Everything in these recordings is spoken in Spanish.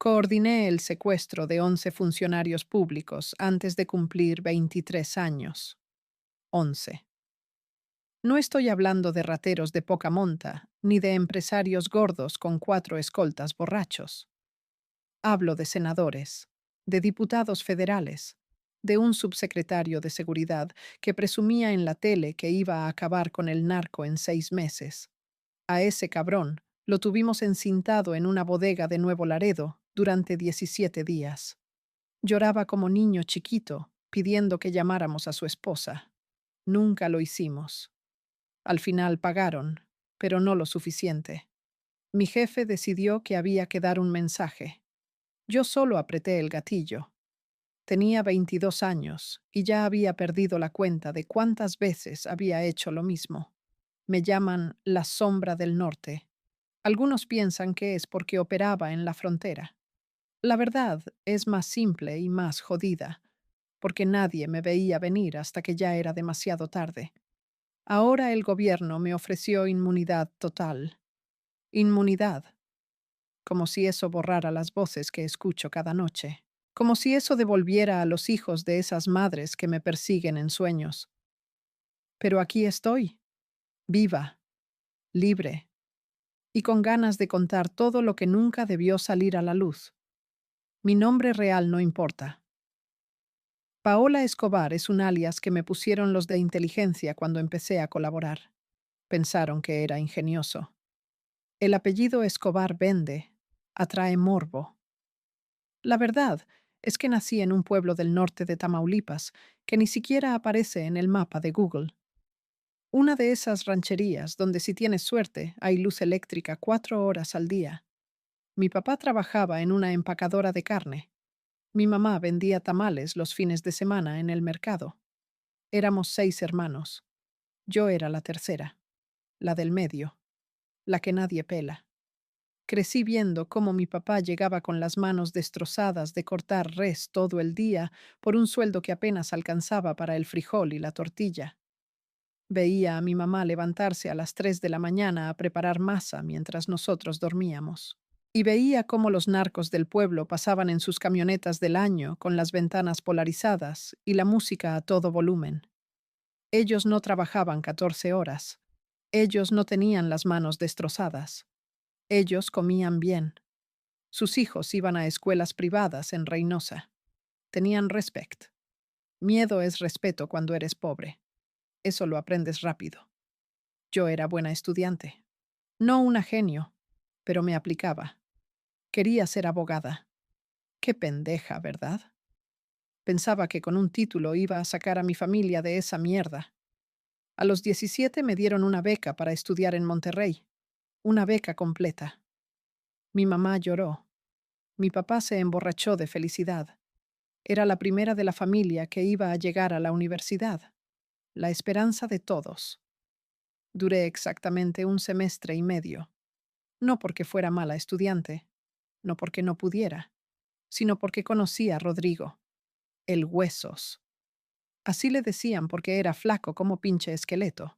Coordiné el secuestro de 11 funcionarios públicos antes de cumplir 23 años. 11. No estoy hablando de rateros de poca monta, ni de empresarios gordos con 4 escoltas borrachos. Hablo de senadores, de diputados federales, de un subsecretario de Seguridad que presumía en la tele que iba a acabar con el narco en 6 meses. A ese cabrón lo tuvimos encintado en una bodega de Nuevo Laredo durante 17 días. Lloraba como niño chiquito, pidiendo que llamáramos a su esposa. Nunca lo hicimos. Al final pagaron, pero no lo suficiente. Mi jefe decidió que había que dar un mensaje. Yo solo apreté el gatillo. Tenía 22 años y ya había perdido la cuenta de cuántas veces había hecho lo mismo. Me llaman la sombra del norte. Algunos piensan que es porque operaba en la frontera. La verdad es más simple y más jodida, porque nadie me veía venir hasta que ya era demasiado tarde. Ahora el gobierno me ofreció inmunidad total. Inmunidad, como si eso borrara las voces que escucho cada noche, como si eso devolviera a los hijos de esas madres que me persiguen en sueños. Pero aquí estoy, viva, libre, y con ganas de contar todo lo que nunca debió salir a la luz. Mi nombre real no importa. Paola Escobar es un alias que me pusieron los de inteligencia cuando empecé a colaborar. Pensaron que era ingenioso. El apellido Escobar vende, atrae morbo. La verdad es que nací en un pueblo del norte de Tamaulipas que ni siquiera aparece en el mapa de Google. Una de esas rancherías donde si tienes suerte hay luz eléctrica 4 horas al día. Mi papá trabajaba en una empacadora de carne. Mi mamá vendía tamales los fines de semana en el mercado. Éramos 6 hermanos. Yo era la tercera, la del medio, la que nadie pela. Crecí viendo cómo mi papá llegaba con las manos destrozadas de cortar res todo el día por un sueldo que apenas alcanzaba para el frijol y la tortilla. Veía a mi mamá levantarse a las 3 de la mañana a preparar masa mientras nosotros dormíamos. Y veía cómo los narcos del pueblo pasaban en sus camionetas del año con las ventanas polarizadas y la música a todo volumen. Ellos no trabajaban 14 horas. Ellos no tenían las manos destrozadas. Ellos comían bien. Sus hijos iban a escuelas privadas en Reynosa. Tenían respect. Miedo es respeto cuando eres pobre. Eso lo aprendes rápido. Yo era buena estudiante. No una genio, pero me aplicaba. Quería ser abogada. Qué pendeja, ¿verdad? Pensaba que con un título iba a sacar a mi familia de esa mierda. A los 17 me dieron una beca para estudiar en Monterrey. Una beca completa. Mi mamá lloró. Mi papá se emborrachó de felicidad. Era la primera de la familia que iba a llegar a la universidad. La esperanza de todos. Duré exactamente 1 semestre y medio. No porque fuera mala estudiante, no porque no pudiera, sino porque conocí a Rodrigo, el Huesos. Así le decían porque era flaco como pinche esqueleto.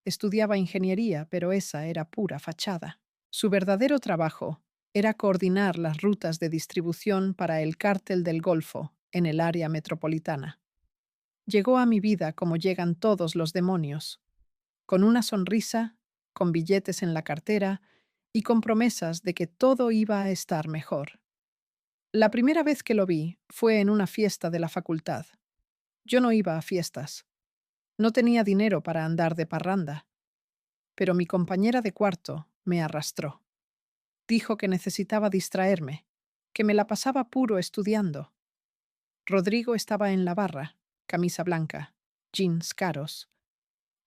Estudiaba ingeniería, pero esa era pura fachada. Su verdadero trabajo era coordinar las rutas de distribución para el Cártel del Golfo en el área metropolitana. Llegó a mi vida como llegan todos los demonios, con una sonrisa, con billetes en la cartera y con promesas de que todo iba a estar mejor. La primera vez que lo vi fue en una fiesta de la facultad. Yo no iba a fiestas. No tenía dinero para andar de parranda, pero mi compañera de cuarto me arrastró. Dijo que necesitaba distraerme, que me la pasaba puro estudiando. Rodrigo estaba en la barra, camisa blanca, jeans caros,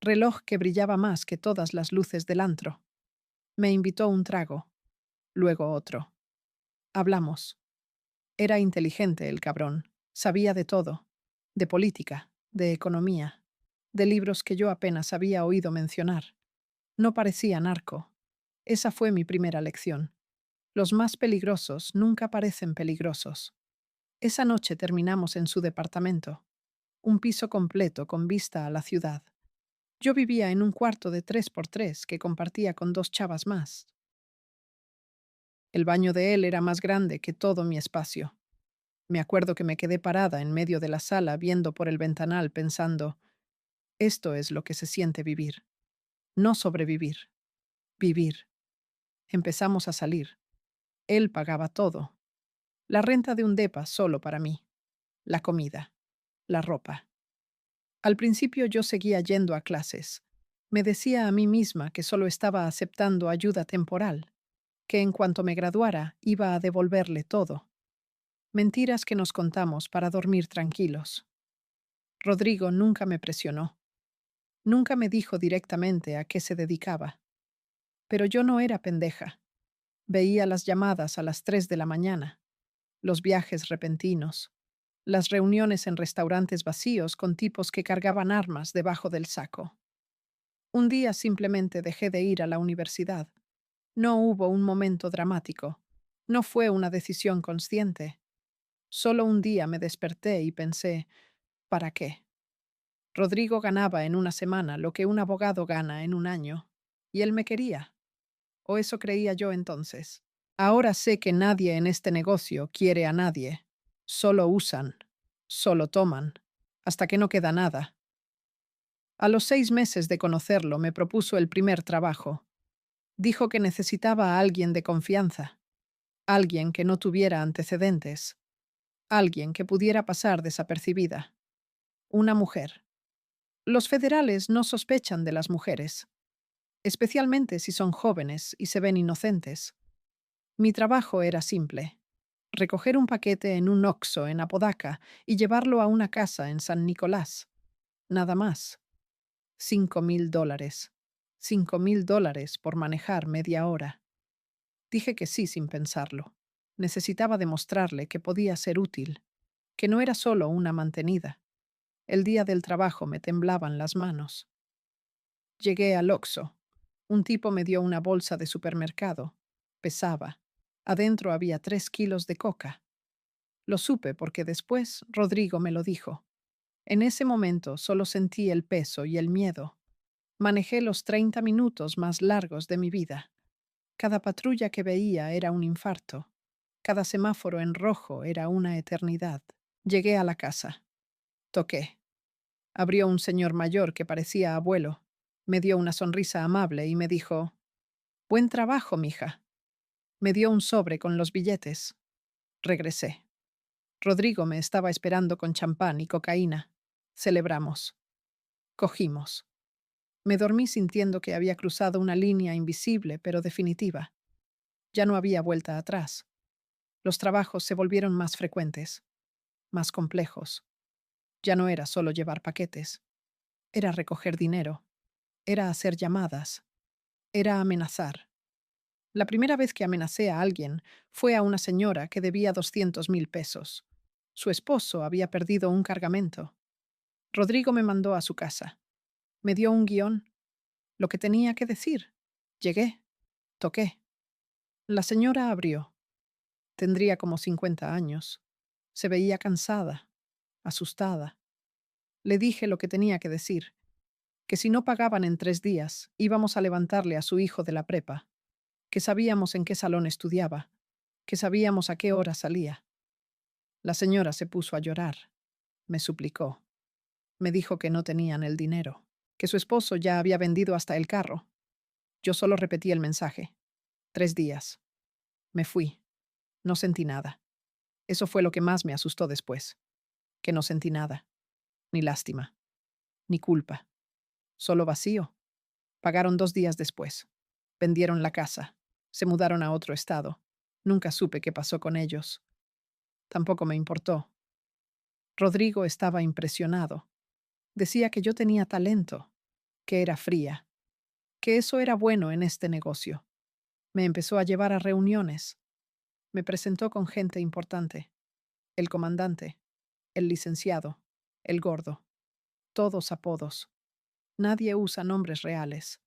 reloj que brillaba más que todas las luces del antro. Me invitó un trago, luego otro. Hablamos. Era inteligente el cabrón, sabía de todo, de política, de economía, de libros que yo apenas había oído mencionar. No parecía narco. Esa fue mi primera lección. Los más peligrosos nunca parecen peligrosos. Esa noche terminamos en su departamento, un piso completo con vista a la ciudad. Yo vivía en un cuarto de 3 por 3 que compartía con 2 chavas más. El baño de él era más grande que todo mi espacio. Me acuerdo que me quedé parada en medio de la sala viendo por el ventanal pensando, esto es lo que se siente vivir. No sobrevivir, vivir. Empezamos a salir. Él pagaba todo. La renta de un depa solo para mí. La comida. La ropa. Al principio yo seguía yendo a clases. Me decía a mí misma que solo estaba aceptando ayuda temporal, que en cuanto me graduara iba a devolverle todo. Mentiras que nos contamos para dormir tranquilos. Rodrigo nunca me presionó. Nunca me dijo directamente a qué se dedicaba. Pero yo no era pendeja. Veía las llamadas a las 3 de la mañana, los viajes repentinos, las reuniones en restaurantes vacíos con tipos que cargaban armas debajo del saco. Un día simplemente dejé de ir a la universidad. No hubo un momento dramático. No fue una decisión consciente. Solo un día me desperté y pensé, ¿para qué? Rodrigo ganaba en una semana lo que un abogado gana en un año. Y él me quería. O eso creía yo entonces. Ahora sé que nadie en este negocio quiere a nadie. Solo usan. Solo toman. Hasta que no queda nada. A los 6 meses de conocerlo me propuso el primer trabajo. Dijo que necesitaba a alguien de confianza. Alguien que no tuviera antecedentes. Alguien que pudiera pasar desapercibida. Una mujer. Los federales no sospechan de las mujeres, especialmente si son jóvenes y se ven inocentes. Mi trabajo era simple. Recoger un paquete en un Oxxo en Apodaca y llevarlo a una casa en San Nicolás. Nada más. $5,000. $5,000 por manejar media hora. Dije que sí sin pensarlo. Necesitaba demostrarle que podía ser útil, que no era solo una mantenida. El día del trabajo me temblaban las manos. Llegué al Oxxo. Un tipo me dio una bolsa de supermercado. Pesaba. Adentro había 3 kilos de coca. Lo supe porque después Rodrigo me lo dijo. En ese momento solo sentí el peso y el miedo. Manejé los 30 minutos más largos de mi vida. Cada patrulla que veía era un infarto. Cada semáforo en rojo era una eternidad. Llegué a la casa. Toqué. Abrió un señor mayor que parecía abuelo. Me dio una sonrisa amable y me dijo, «Buen trabajo, mija». Me dio un sobre con los billetes. Regresé. Rodrigo me estaba esperando con champán y cocaína. Celebramos. Cogimos. Me dormí sintiendo que había cruzado una línea invisible pero definitiva. Ya no había vuelta atrás. Los trabajos se volvieron más frecuentes, más complejos. Ya no era solo llevar paquetes. Era recoger dinero. Era hacer llamadas. Era amenazar. La primera vez que amenacé a alguien fue a una señora que debía 200,000 pesos. Su esposo había perdido un cargamento. Rodrigo me mandó a su casa. Me dio un guión. Lo que tenía que decir. Llegué. Toqué. La señora abrió. Tendría como 50 años. Se veía cansada, asustada. Le dije lo que tenía que decir, que si no pagaban en 3 días, íbamos a levantarle a su hijo de la prepa, que sabíamos en qué salón estudiaba, que sabíamos a qué hora salía. La señora se puso a llorar. Me suplicó. Me dijo que no tenían el dinero, que su esposo ya había vendido hasta el carro. Yo solo repetí el mensaje. 3 días. Me fui. No sentí nada. Eso fue lo que más me asustó después. Que no sentí nada. Ni lástima. Ni culpa. Solo vacío. Pagaron 2 días después. Vendieron la casa. Se mudaron a otro estado. Nunca supe qué pasó con ellos. Tampoco me importó. Rodrigo estaba impresionado. Decía que yo tenía talento, que era fría, que eso era bueno en este negocio. Me empezó a llevar a reuniones. Me presentó con gente importante. El comandante, el licenciado, el gordo. Todos apodos. Nadie usa nombres reales.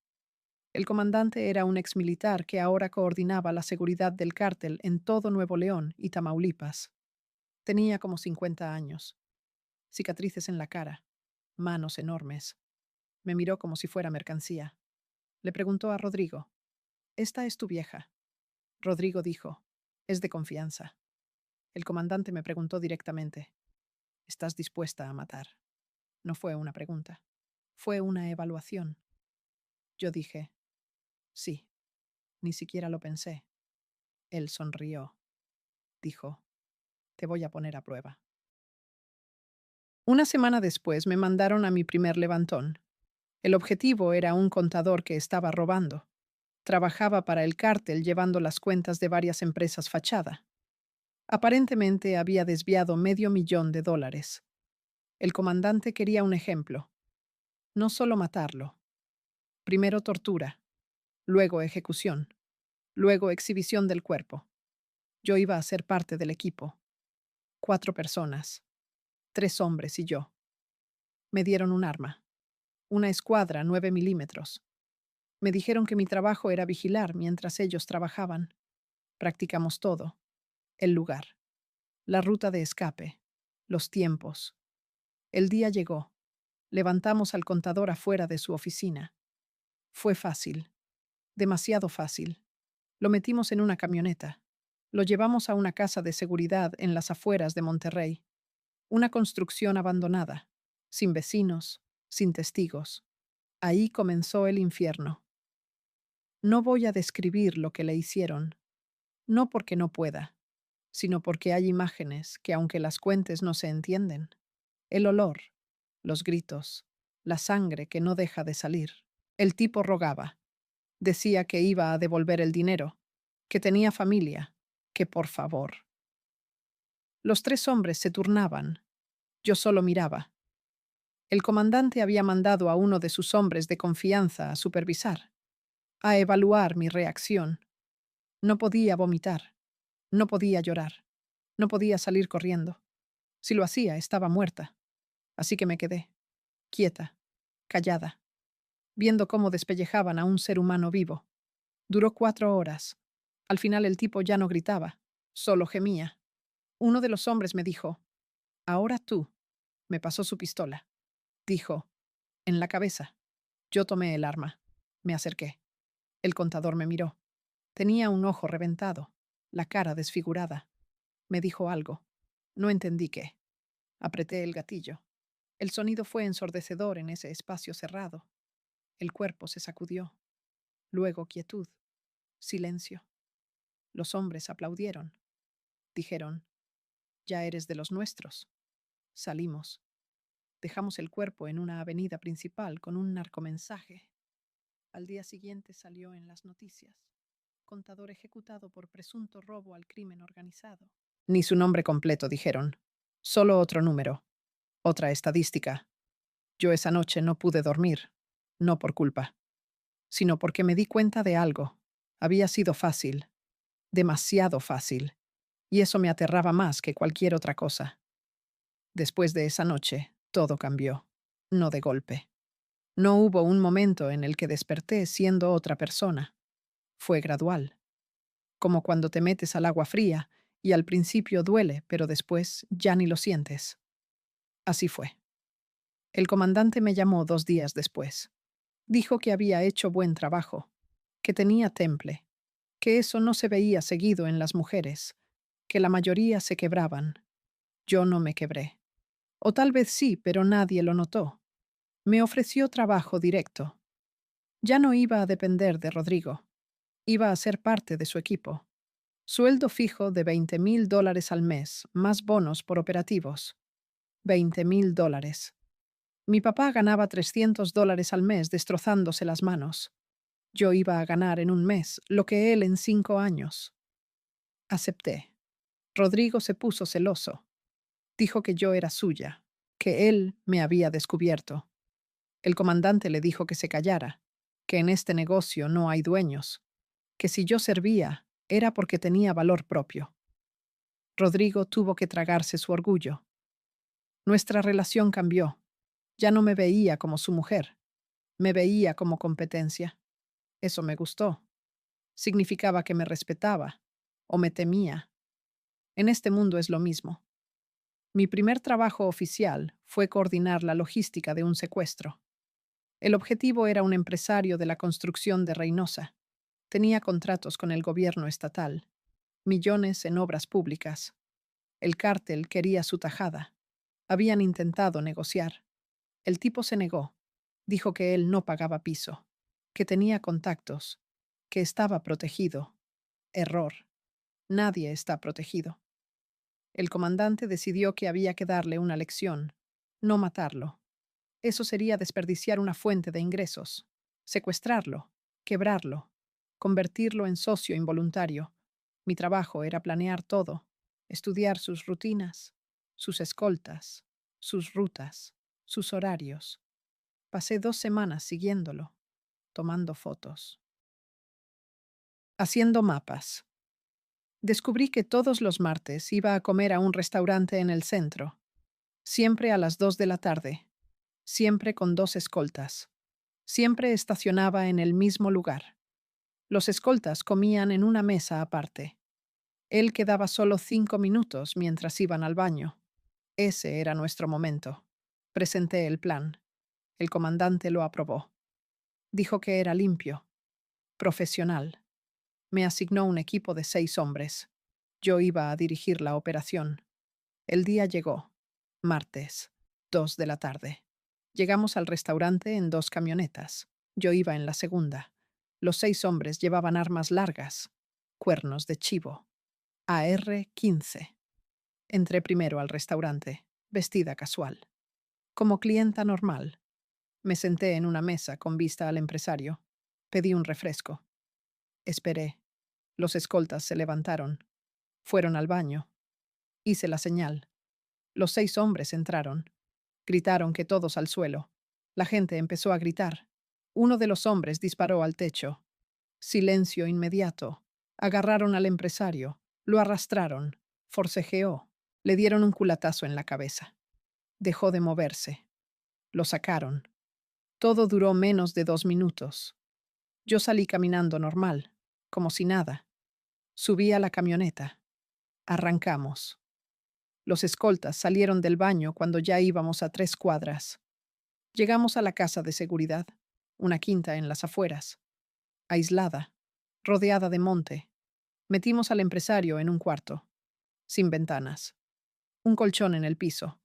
El comandante era un exmilitar que ahora coordinaba la seguridad del cártel en todo Nuevo León y Tamaulipas. Tenía como 50 años. Cicatrices en la cara. Manos enormes. Me miró como si fuera mercancía. Le preguntó a Rodrigo, «¿Esta es tu vieja?» Rodrigo dijo, es de confianza. El comandante me preguntó directamente, ¿estás dispuesta a matar? No fue una pregunta, fue una evaluación. Yo dije, sí, ni siquiera lo pensé. Él sonrió. Dijo, te voy a poner a prueba. Una semana después me mandaron a mi primer levantón. El objetivo era un contador que estaba robando. Trabajaba para el cártel llevando las cuentas de varias empresas fachada. Aparentemente había desviado $500,000. El comandante quería un ejemplo. No solo matarlo. Primero tortura, luego ejecución, luego exhibición del cuerpo. Yo iba a ser parte del equipo. 4 personas, 3 hombres y yo. Me dieron un arma, una escuadra 9 milímetros. Me dijeron que mi trabajo era vigilar mientras ellos trabajaban. Practicamos todo. El lugar, la ruta de escape, los tiempos. El día llegó. Levantamos al contador afuera de su oficina. Fue fácil, demasiado fácil. Lo metimos en una camioneta. Lo llevamos a una casa de seguridad en las afueras de Monterrey. Una construcción abandonada, sin vecinos, sin testigos. Ahí comenzó el infierno. No voy a describir lo que le hicieron, no porque no pueda, sino porque hay imágenes que aunque las cuentes no se entienden. El olor, los gritos, la sangre que no deja de salir. El tipo rogaba. Decía que iba a devolver el dinero, que tenía familia, que por favor. Los 3 hombres se turnaban. Yo solo miraba. El comandante había mandado a uno de sus hombres de confianza a supervisar, a evaluar mi reacción. No podía vomitar, no podía llorar, no podía salir corriendo. Si lo hacía, estaba muerta. Así que me quedé, quieta, callada, viendo cómo despellejaban a un ser humano vivo. Duró 4 horas. Al final el tipo ya no gritaba, solo gemía. Uno de los hombres me dijo, ahora tú. Me pasó su pistola. Dijo, en la cabeza. Yo tomé el arma. Me acerqué. El contador me miró. Tenía un ojo reventado, la cara desfigurada. Me dijo algo. No entendí qué. Apreté el gatillo. El sonido fue ensordecedor en ese espacio cerrado. El cuerpo se sacudió. Luego quietud. Silencio. Los hombres aplaudieron. Dijeron, ya eres de los nuestros. Salimos. Dejamos el cuerpo en una avenida principal con un narcomensaje. Al día siguiente salió en las noticias. Contador ejecutado por presunto robo al crimen organizado. Ni su nombre completo, dijeron. Solo otro número. Otra estadística. Yo esa noche no pude dormir. No por culpa, sino porque me di cuenta de algo. Había sido fácil. Demasiado fácil. Y eso me aterraba más que cualquier otra cosa. Después de esa noche, todo cambió. No de golpe. No hubo un momento en el que desperté siendo otra persona. Fue gradual. Como cuando te metes al agua fría y al principio duele, pero después ya ni lo sientes. Así fue. El comandante me llamó 2 días después. Dijo que había hecho buen trabajo, que tenía temple, que eso no se veía seguido en las mujeres, que la mayoría se quebraban. Yo no me quebré. O tal vez sí, pero nadie lo notó. Me ofreció trabajo directo. Ya no iba a depender de Rodrigo. Iba a ser parte de su equipo. Sueldo fijo de $20,000 al mes, más bonos por operativos. $20,000. Mi papá ganaba $300 al mes destrozándose las manos. Yo iba a ganar en un mes lo que él en 5 años. Acepté. Rodrigo se puso celoso. Dijo que yo era suya, que él me había descubierto. El comandante le dijo que se callara, que en este negocio no hay dueños, que si yo servía era porque tenía valor propio. Rodrigo tuvo que tragarse su orgullo. Nuestra relación cambió. Ya no me veía como su mujer, me veía como competencia. Eso me gustó. Significaba que me respetaba o me temía. En este mundo es lo mismo. Mi primer trabajo oficial fue coordinar la logística de un secuestro. El objetivo era un empresario de la construcción de Reynosa. Tenía contratos con el gobierno estatal, millones en obras públicas. El cártel quería su tajada. Habían intentado negociar. El tipo se negó. Dijo que él no pagaba piso, que tenía contactos, que estaba protegido. Error. Nadie está protegido. El comandante decidió que había que darle una lección, no matarlo. Eso sería desperdiciar una fuente de ingresos, secuestrarlo, quebrarlo, convertirlo en socio involuntario. Mi trabajo era planear todo, estudiar sus rutinas, sus escoltas, sus rutas, sus horarios. Pasé 2 semanas siguiéndolo, tomando fotos, haciendo mapas. Descubrí que todos los martes iba a comer a un restaurante en el centro, siempre a las 2 de la tarde, siempre con 2 escoltas. Siempre estacionaba en el mismo lugar. Los escoltas comían en una mesa aparte. Él quedaba solo 5 minutos mientras iban al baño. Ese era nuestro momento. Presenté el plan. El comandante lo aprobó. Dijo que era limpio, profesional. Me asignó un equipo de 6 hombres. Yo iba a dirigir la operación. El día llegó. Martes, 2 de la tarde. Llegamos al restaurante en 2 camionetas. Yo iba en la segunda. Los 6 hombres llevaban armas largas, cuernos de chivo. AR-15. Entré primero al restaurante, vestida casual. Como clienta normal. Me senté en una mesa con vista al empresario. Pedí un refresco. Esperé. Los escoltas se levantaron. Fueron al baño. Hice la señal. Los 6 hombres entraron. Gritaron que todos al suelo. La gente empezó a gritar. Uno de los hombres disparó al techo. Silencio inmediato. Agarraron al empresario. Lo arrastraron. Forcejeó. Le dieron un culatazo en la cabeza. Dejó de moverse. Lo sacaron. Todo duró menos de 2 minutos. Yo salí caminando normal, como si nada. Subí a la camioneta. Arrancamos. Los escoltas salieron del baño cuando ya íbamos a 3 cuadras. Llegamos a la casa de seguridad, una quinta en las afueras, aislada, rodeada de monte. Metimos al empresario en un cuarto, sin ventanas, un colchón en el piso,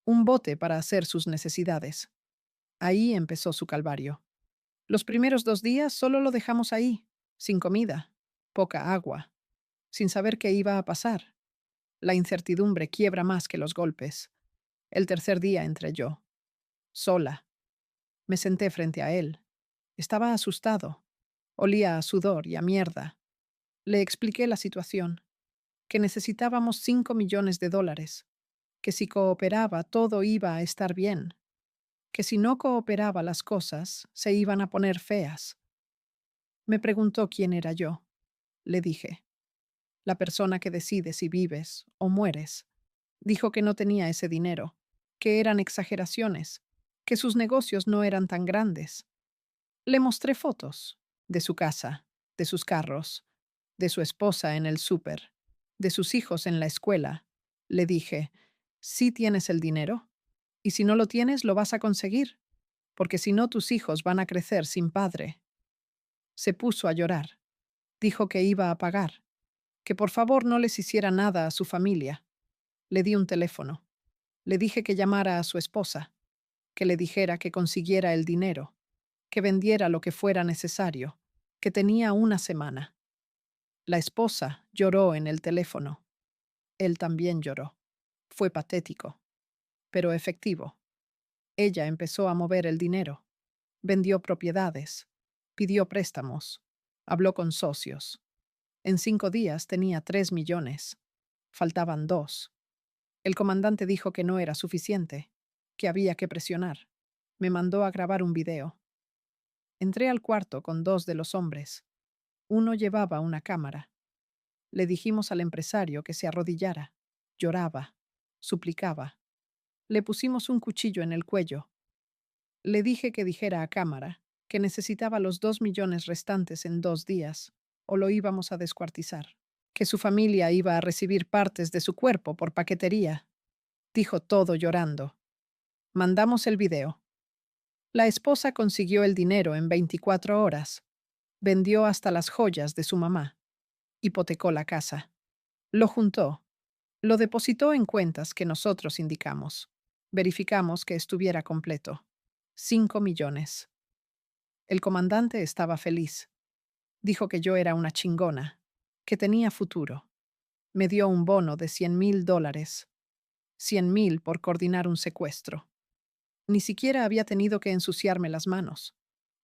un bote para hacer sus necesidades. Ahí empezó su calvario. Los primeros 2 días solo lo dejamos ahí, sin comida, poca agua, sin saber qué iba a pasar. La incertidumbre quiebra más que los golpes. El tercer día entré yo, sola. Me senté frente a él. Estaba asustado. Olía a sudor y a mierda. Le expliqué la situación, que necesitábamos $5 millones, que si cooperaba todo iba a estar bien, que si no cooperaba las cosas se iban a poner feas. Me preguntó quién era yo. Le dije, la persona que decide si vives o mueres. Dijo que no tenía ese dinero, que eran exageraciones, que sus negocios no eran tan grandes. Le mostré fotos de su casa, de sus carros, de su esposa en el súper, de sus hijos en la escuela. Le dije, sí tienes el dinero, y si no lo tienes lo vas a conseguir, porque si no tus hijos van a crecer sin padre. Se puso a llorar. Dijo que iba a pagar, que por favor no les hiciera nada a su familia. Le di un teléfono. Le dije que llamara a su esposa, que le dijera que consiguiera el dinero, que vendiera lo que fuera necesario, que tenía una semana. La esposa lloró en el teléfono. Él también lloró. Fue patético, pero efectivo. Ella empezó a mover el dinero. Vendió propiedades. Pidió préstamos. Habló con socios. En 5 días tenía 3 millones. Faltaban 2. El comandante dijo que no era suficiente, que había que presionar. Me mandó a grabar un video. Entré al cuarto con 2 de los hombres. Uno llevaba una cámara. Le dijimos al empresario que se arrodillara. Lloraba. Suplicaba. Le pusimos un cuchillo en el cuello. Le dije que dijera a cámara que necesitaba los 2 millones restantes en 2 días, o lo íbamos a descuartizar. Que su familia iba a recibir partes de su cuerpo por paquetería. Dijo todo llorando. Mandamos el video. La esposa consiguió el dinero en 24 horas. Vendió hasta las joyas de su mamá. Hipotecó la casa. Lo juntó. Lo depositó en cuentas que nosotros indicamos. Verificamos que estuviera completo. 5 millones. El comandante estaba feliz. Dijo que yo era una chingona, que tenía futuro. Me dio un bono de $100,000. 100,000 por coordinar un secuestro. Ni siquiera había tenido que ensuciarme las manos.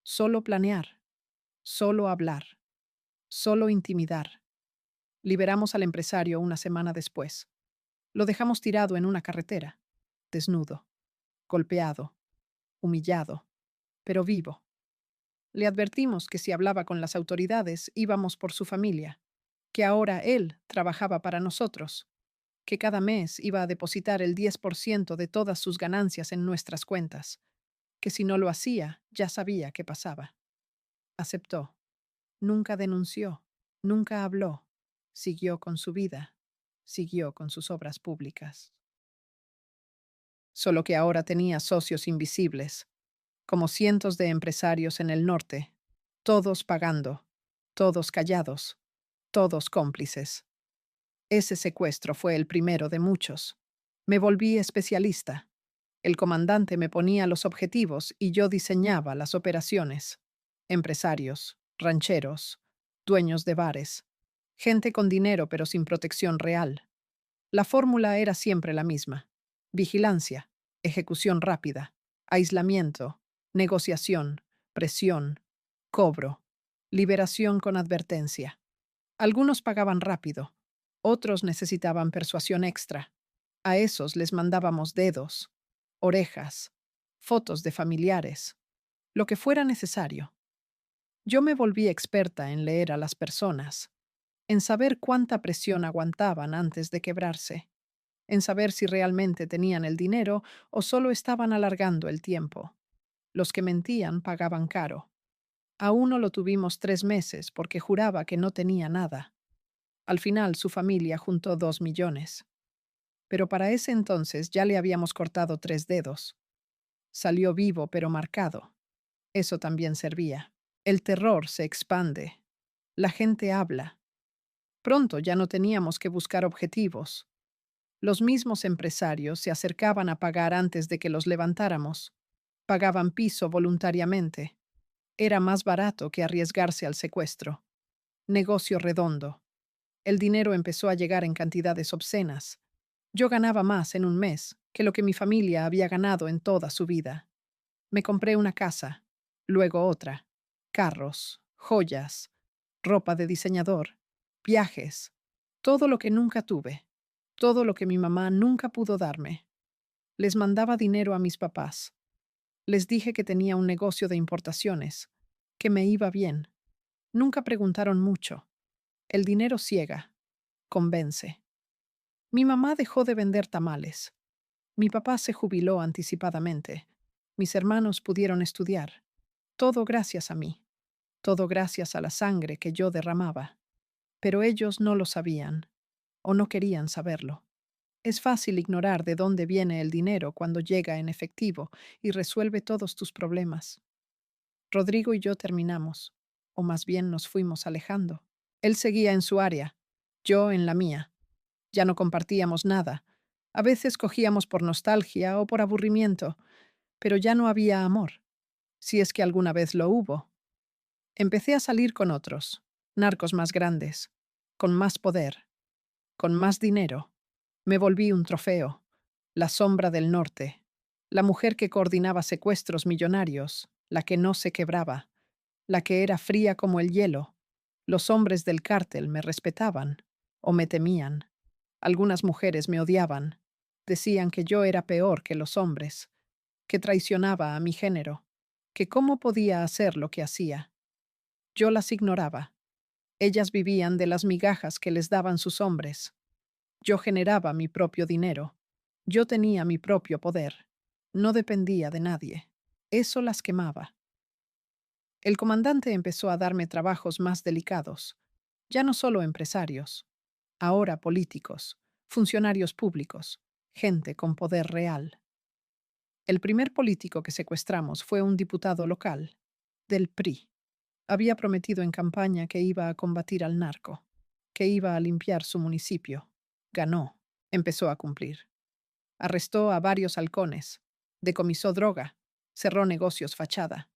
Solo planear, solo hablar, solo intimidar. Liberamos al empresario una semana después. Lo dejamos tirado en una carretera, desnudo, golpeado, humillado, pero vivo. Le advertimos que si hablaba con las autoridades íbamos por su familia, que ahora él trabajaba para nosotros, que cada mes iba a depositar el 10% de todas sus ganancias en nuestras cuentas, que si no lo hacía ya sabía qué pasaba. Aceptó. Nunca denunció, nunca habló. Siguió con su vida, siguió con sus obras públicas. Solo que ahora tenía socios invisibles, como cientos de empresarios en el norte, todos pagando, todos callados, todos cómplices. Ese secuestro fue el primero de muchos. Me volví especialista. El comandante me ponía los objetivos y yo diseñaba las operaciones. Empresarios, rancheros, dueños de bares, gente con dinero pero sin protección real. La fórmula era siempre la misma: vigilancia, ejecución rápida, aislamiento, negociación, presión, cobro, liberación con advertencia. Algunos pagaban rápido, otros necesitaban persuasión extra. A esos les mandábamos dedos, orejas, fotos de familiares, lo que fuera necesario. Yo me volví experta en leer a las personas, en saber cuánta presión aguantaban antes de quebrarse, en saber si realmente tenían el dinero o solo estaban alargando el tiempo. Los que mentían pagaban caro. A uno lo tuvimos 3 meses porque juraba que no tenía nada. Al final su familia juntó 2 millones. Pero para ese entonces ya le habíamos cortado 3 dedos. Salió vivo pero marcado. Eso también servía. El terror se expande. La gente habla. Pronto ya no teníamos que buscar objetivos. Los mismos empresarios se acercaban a pagar antes de que los levantáramos. Pagaban piso voluntariamente. Era más barato que arriesgarse al secuestro. Negocio redondo. El dinero empezó a llegar en cantidades obscenas. Yo ganaba más en un mes que lo que mi familia había ganado en toda su vida. Me compré una casa, luego otra, carros, joyas, ropa de diseñador, viajes, todo lo que nunca tuve, todo lo que mi mamá nunca pudo darme. Les mandaba dinero a mis papás. Les dije que tenía un negocio de importaciones, que me iba bien. Nunca preguntaron mucho. El dinero ciega, convence. Mi mamá dejó de vender tamales. Mi papá se jubiló anticipadamente. Mis hermanos pudieron estudiar. Todo gracias a mí. Todo gracias a la sangre que yo derramaba. Pero ellos no lo sabían, o no querían saberlo. Es fácil ignorar de dónde viene el dinero cuando llega en efectivo y resuelve todos tus problemas. Rodrigo y yo terminamos, o más bien nos fuimos alejando. Él seguía en su área, yo en la mía. Ya no compartíamos nada. A veces cogíamos por nostalgia o por aburrimiento, pero ya no había amor, si es que alguna vez lo hubo. Empecé a salir con otros, narcos más grandes, con más poder, con más dinero. Me volví un trofeo, la sombra del norte, la mujer que coordinaba secuestros millonarios, la que no se quebraba, la que era fría como el hielo. Los hombres del cártel me respetaban o me temían. Algunas mujeres me odiaban. Decían que yo era peor que los hombres, que traicionaba a mi género, que cómo podía hacer lo que hacía. Yo las ignoraba. Ellas vivían de las migajas que les daban sus hombres. Yo generaba mi propio dinero. Yo tenía mi propio poder. No dependía de nadie. Eso las quemaba. El comandante empezó a darme trabajos más delicados. Ya no solo empresarios, ahora políticos, funcionarios públicos, gente con poder real. El primer político que secuestramos fue un diputado local, del PRI. Había prometido en campaña que iba a combatir al narco, que iba a limpiar su municipio. Ganó. Empezó a cumplir. Arrestó a varios halcones. Decomisó droga. Cerró negocios fachada.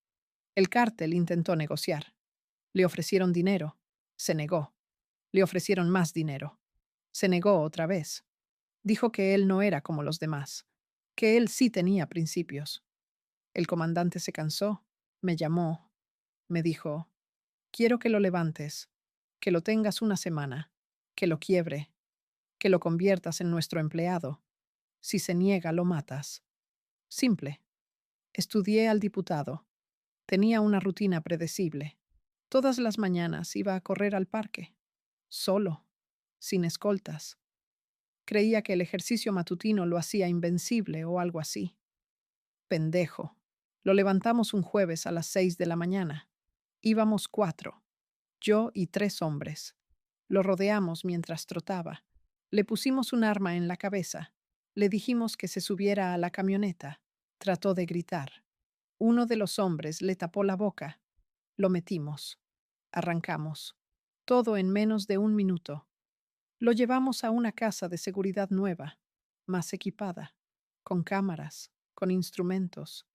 El cártel intentó negociar. Le ofrecieron dinero. Se negó. Le ofrecieron más dinero. Se negó otra vez. Dijo que él no era como los demás, que él sí tenía principios. El comandante se cansó, me llamó, me dijo, quiero que lo levantes, que lo tengas una semana, que lo quiebre, que lo conviertas en nuestro empleado. Si se niega, lo matas. Simple. Estudié al diputado. Tenía una rutina predecible. Todas las mañanas iba a correr al parque, solo, sin escoltas. Creía que el ejercicio matutino lo hacía invencible o algo así. Pendejo. Lo levantamos un jueves a las 6 de la mañana. Íbamos 4, yo y 3 hombres. Lo rodeamos mientras trotaba. Le pusimos un arma en la cabeza. Le dijimos que se subiera a la camioneta. Trató de gritar. Uno de los hombres le tapó la boca. Lo metimos. Arrancamos. Todo en menos de un minuto. Lo llevamos a una casa de seguridad nueva, más equipada, con cámaras, con instrumentos.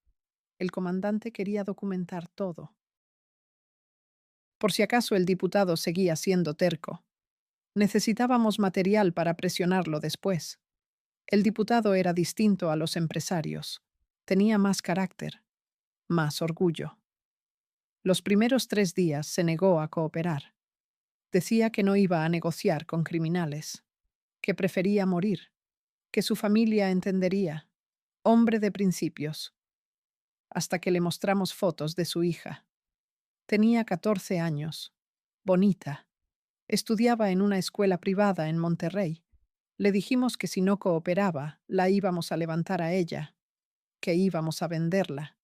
El comandante quería documentar todo. Por si acaso el diputado seguía siendo terco. Necesitábamos material para presionarlo después. El diputado era distinto a los empresarios. Tenía más carácter, más orgullo. Los primeros 3 días se negó a cooperar. Decía que no iba a negociar con criminales, que prefería morir, que su familia entendería. Hombre de principios. Hasta que le mostramos fotos de su hija. Tenía 14 años. Bonita. Estudiaba en una escuela privada en Monterrey. Le dijimos que si no cooperaba, la íbamos a levantar a ella, que íbamos a venderla,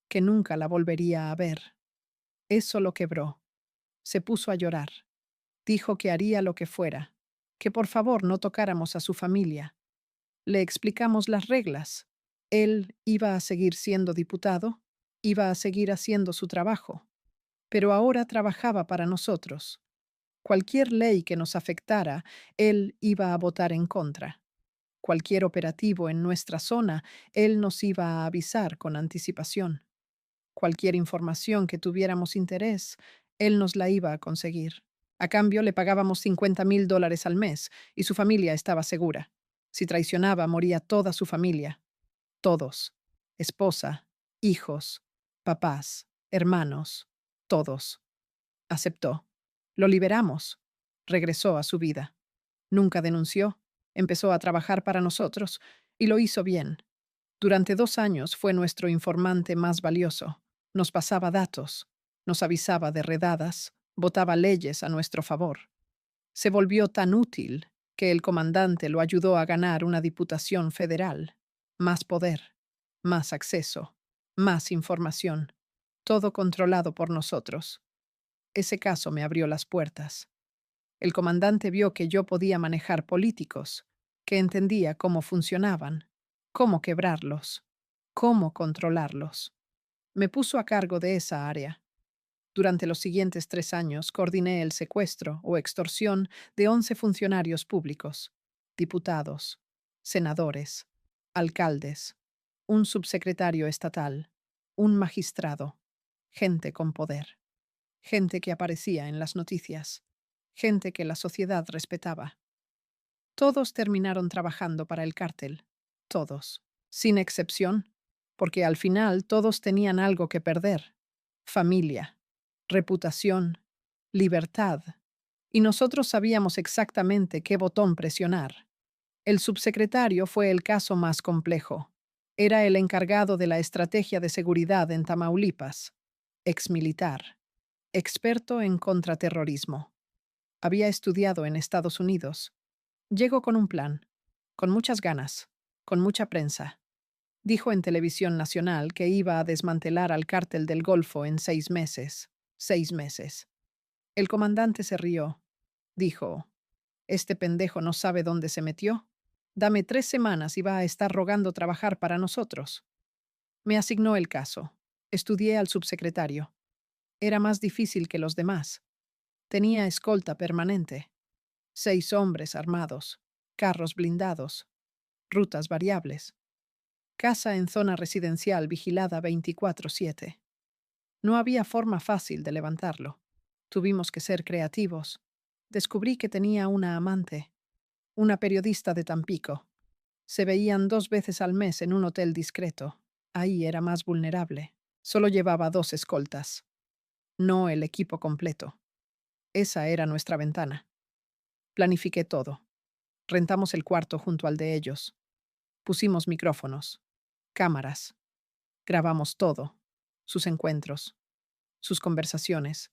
que nunca la volvería a ver. Eso lo quebró. Se puso a llorar. Dijo que haría lo que fuera, que por favor no tocáramos a su familia. Le explicamos las reglas. Él iba a seguir siendo diputado, iba a seguir haciendo su trabajo, pero ahora trabajaba para nosotros. Cualquier ley que nos afectara, él iba a votar en contra. Cualquier operativo en nuestra zona, él nos iba a avisar con anticipación. Cualquier información que tuviéramos interés, él nos la iba a conseguir. A cambio, le pagábamos $50,000 al mes y su familia estaba segura. Si traicionaba, moría toda su familia. Todos. Esposa, hijos, papás, hermanos, todos. Aceptó. Lo liberamos. Regresó a su vida. Nunca denunció. Empezó a trabajar para nosotros y lo hizo bien. Durante 2 años fue nuestro informante más valioso. Nos pasaba datos, nos avisaba de redadas, votaba leyes a nuestro favor. Se volvió tan útil que el comandante lo ayudó a ganar una diputación federal. Más poder, más acceso, más información. Todo controlado por nosotros. Ese caso me abrió las puertas. El comandante vio que yo podía manejar políticos, que entendía cómo funcionaban, cómo quebrarlos, cómo controlarlos. Me puso a cargo de esa área. Durante los siguientes 3 años coordiné el secuestro o extorsión de 11 funcionarios públicos, diputados, senadores, alcaldes, un subsecretario estatal, un magistrado, gente con poder, gente que aparecía en las noticias, gente que la sociedad respetaba. Todos terminaron trabajando para el cártel, todos, sin excepción, porque al final todos tenían algo que perder: familia, reputación, libertad, y nosotros sabíamos exactamente qué botón presionar. El subsecretario fue el caso más complejo. Era el encargado de la estrategia de seguridad en Tamaulipas, exmilitar, experto en contraterrorismo. Había estudiado en Estados Unidos. Llegó con un plan, con muchas ganas, con mucha prensa. Dijo en televisión nacional que iba a desmantelar al cártel del Golfo en 6 meses. 6 meses. El comandante se rió. Dijo, «¿Este pendejo no sabe dónde se metió? Dame 3 semanas y va a estar rogando trabajar para nosotros». Me asignó el caso. Estudié al subsecretario. Era más difícil que los demás. Tenía escolta permanente. 6 hombres armados, carros blindados, rutas variables. Casa en zona residencial vigilada 24/7. No había forma fácil de levantarlo. Tuvimos que ser creativos. Descubrí que tenía una amante, una periodista de Tampico. Se veían 2 veces al mes en un hotel discreto. Ahí era más vulnerable. Solo llevaba 2 escoltas, no el equipo completo. Esa era nuestra ventana. Planifiqué todo. Rentamos el cuarto junto al de ellos. Pusimos micrófonos, cámaras. Grabamos todo. Sus encuentros, sus conversaciones,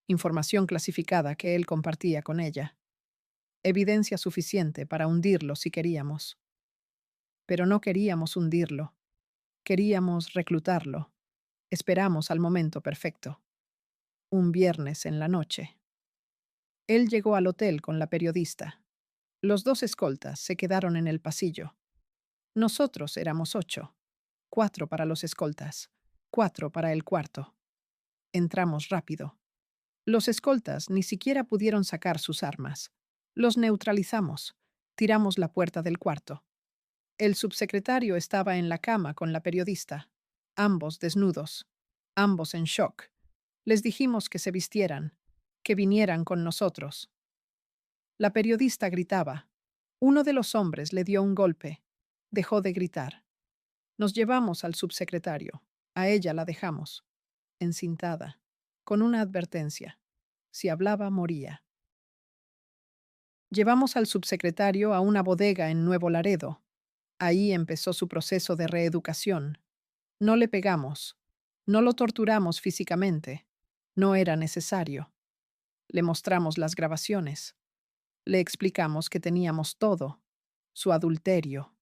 información clasificada que él compartía con ella. Evidencia suficiente para hundirlo si queríamos. Pero no queríamos hundirlo. Queríamos reclutarlo. Esperamos al momento perfecto. Un viernes en la noche. Él llegó al hotel con la periodista. Los 2 escoltas se quedaron en el pasillo. Nosotros éramos 8. 4 para los escoltas, 4 para el cuarto. Entramos rápido. Los escoltas ni siquiera pudieron sacar sus armas. Los neutralizamos. Tiramos la puerta del cuarto. El subsecretario estaba en la cama con la periodista, ambos desnudos, ambos en shock. Les dijimos que se vistieran, que vinieran con nosotros. La periodista gritaba. Uno de los hombres le dio un golpe. Dejó de gritar. Nos llevamos al subsecretario. A ella la dejamos, encintada, con una advertencia. Si hablaba, moría. Llevamos al subsecretario a una bodega en Nuevo Laredo. Ahí empezó su proceso de reeducación. No le pegamos. No lo torturamos físicamente. No era necesario. Le mostramos las grabaciones. Le explicamos que teníamos todo. Su adulterio.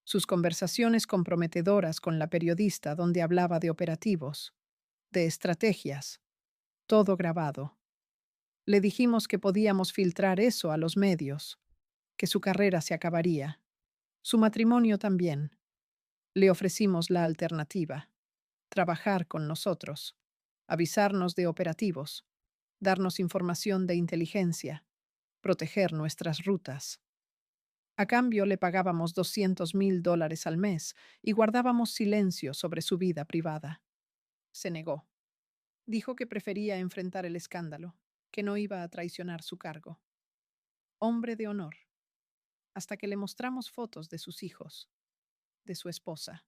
Sus conversaciones comprometedoras con la periodista donde hablaba de operativos, de estrategias. Todo grabado. Le dijimos que podíamos filtrar eso a los medios, que su carrera se acabaría. Su matrimonio también. Le ofrecimos la alternativa. Trabajar con nosotros. Avisarnos de operativos. Darnos información de inteligencia. Proteger nuestras rutas. A cambio le pagábamos $200,000 al mes y guardábamos silencio sobre su vida privada. Se negó. Dijo que prefería enfrentar el escándalo, que no iba a traicionar su cargo. Hombre de honor. Hasta que le mostramos fotos de sus hijos, de su esposa.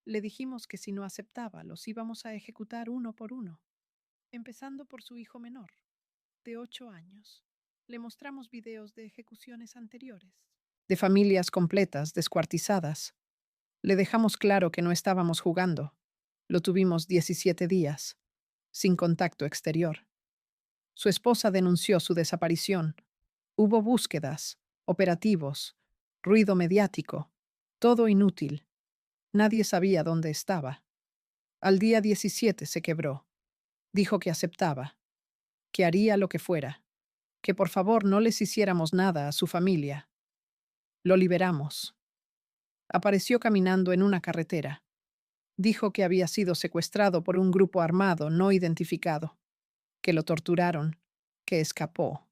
Le dijimos que si no aceptaba, los íbamos a ejecutar uno por uno, empezando por su hijo menor, de 8 años. Le mostramos videos de ejecuciones anteriores, de familias completas descuartizadas. Le dejamos claro que no estábamos jugando. Lo tuvimos 17 días, sin contacto exterior. Su esposa denunció su desaparición. Hubo búsquedas, operativos, ruido mediático, todo inútil. Nadie sabía dónde estaba. Al día 17 se quebró. Dijo que aceptaba, que haría lo que fuera, que por favor no les hiciéramos nada a su familia. Lo liberamos. Apareció caminando en una carretera. Dijo que había sido secuestrado por un grupo armado no identificado, que lo torturaron, que escapó.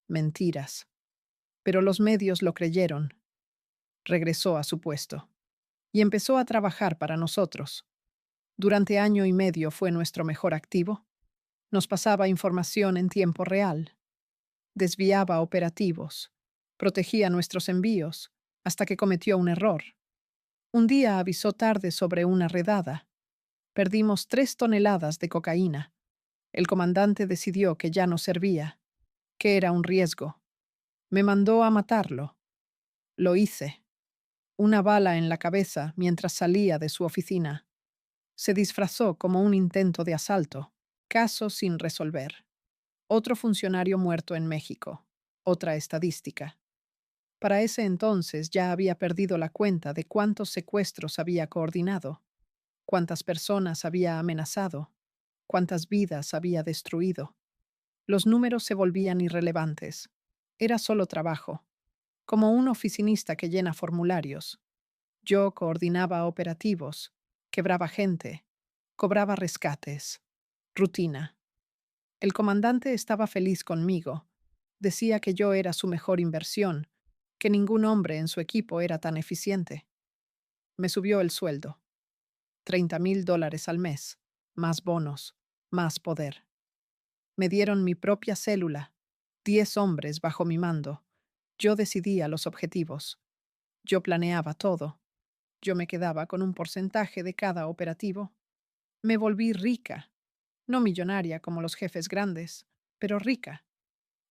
Mentiras. Pero los medios lo creyeron. Regresó a su puesto y empezó a trabajar para nosotros. Durante año y medio fue nuestro mejor activo. Nos pasaba información en tiempo real. Desviaba operativos. Protegía nuestros envíos hasta que cometió un error. Un día avisó tarde sobre una redada. Perdimos 3 toneladas de cocaína. El comandante decidió que ya no servía, que era un riesgo. Me mandó a matarlo. Lo hice. Una bala en la cabeza mientras salía de su oficina. Se disfrazó como un intento de asalto. Caso sin resolver. Otro funcionario muerto en México. Otra estadística. Para ese entonces ya había perdido la cuenta de cuántos secuestros había coordinado, cuántas personas había amenazado, cuántas vidas había destruido. Los números se volvían irrelevantes. Era solo trabajo, como un oficinista que llena formularios. Yo coordinaba operativos, quebraba gente, cobraba rescates, Rutina. El comandante estaba feliz conmigo. Decía que yo era su mejor inversión, que ningún hombre en su equipo era tan eficiente. Me subió el sueldo. $30,000 al mes, más bonos, más poder. Me dieron mi propia célula, 10 hombres bajo mi mando. Yo decidía los objetivos. Yo planeaba todo. Yo me quedaba con un porcentaje de cada operativo. Me volví rica, no millonaria como los jefes grandes, pero rica.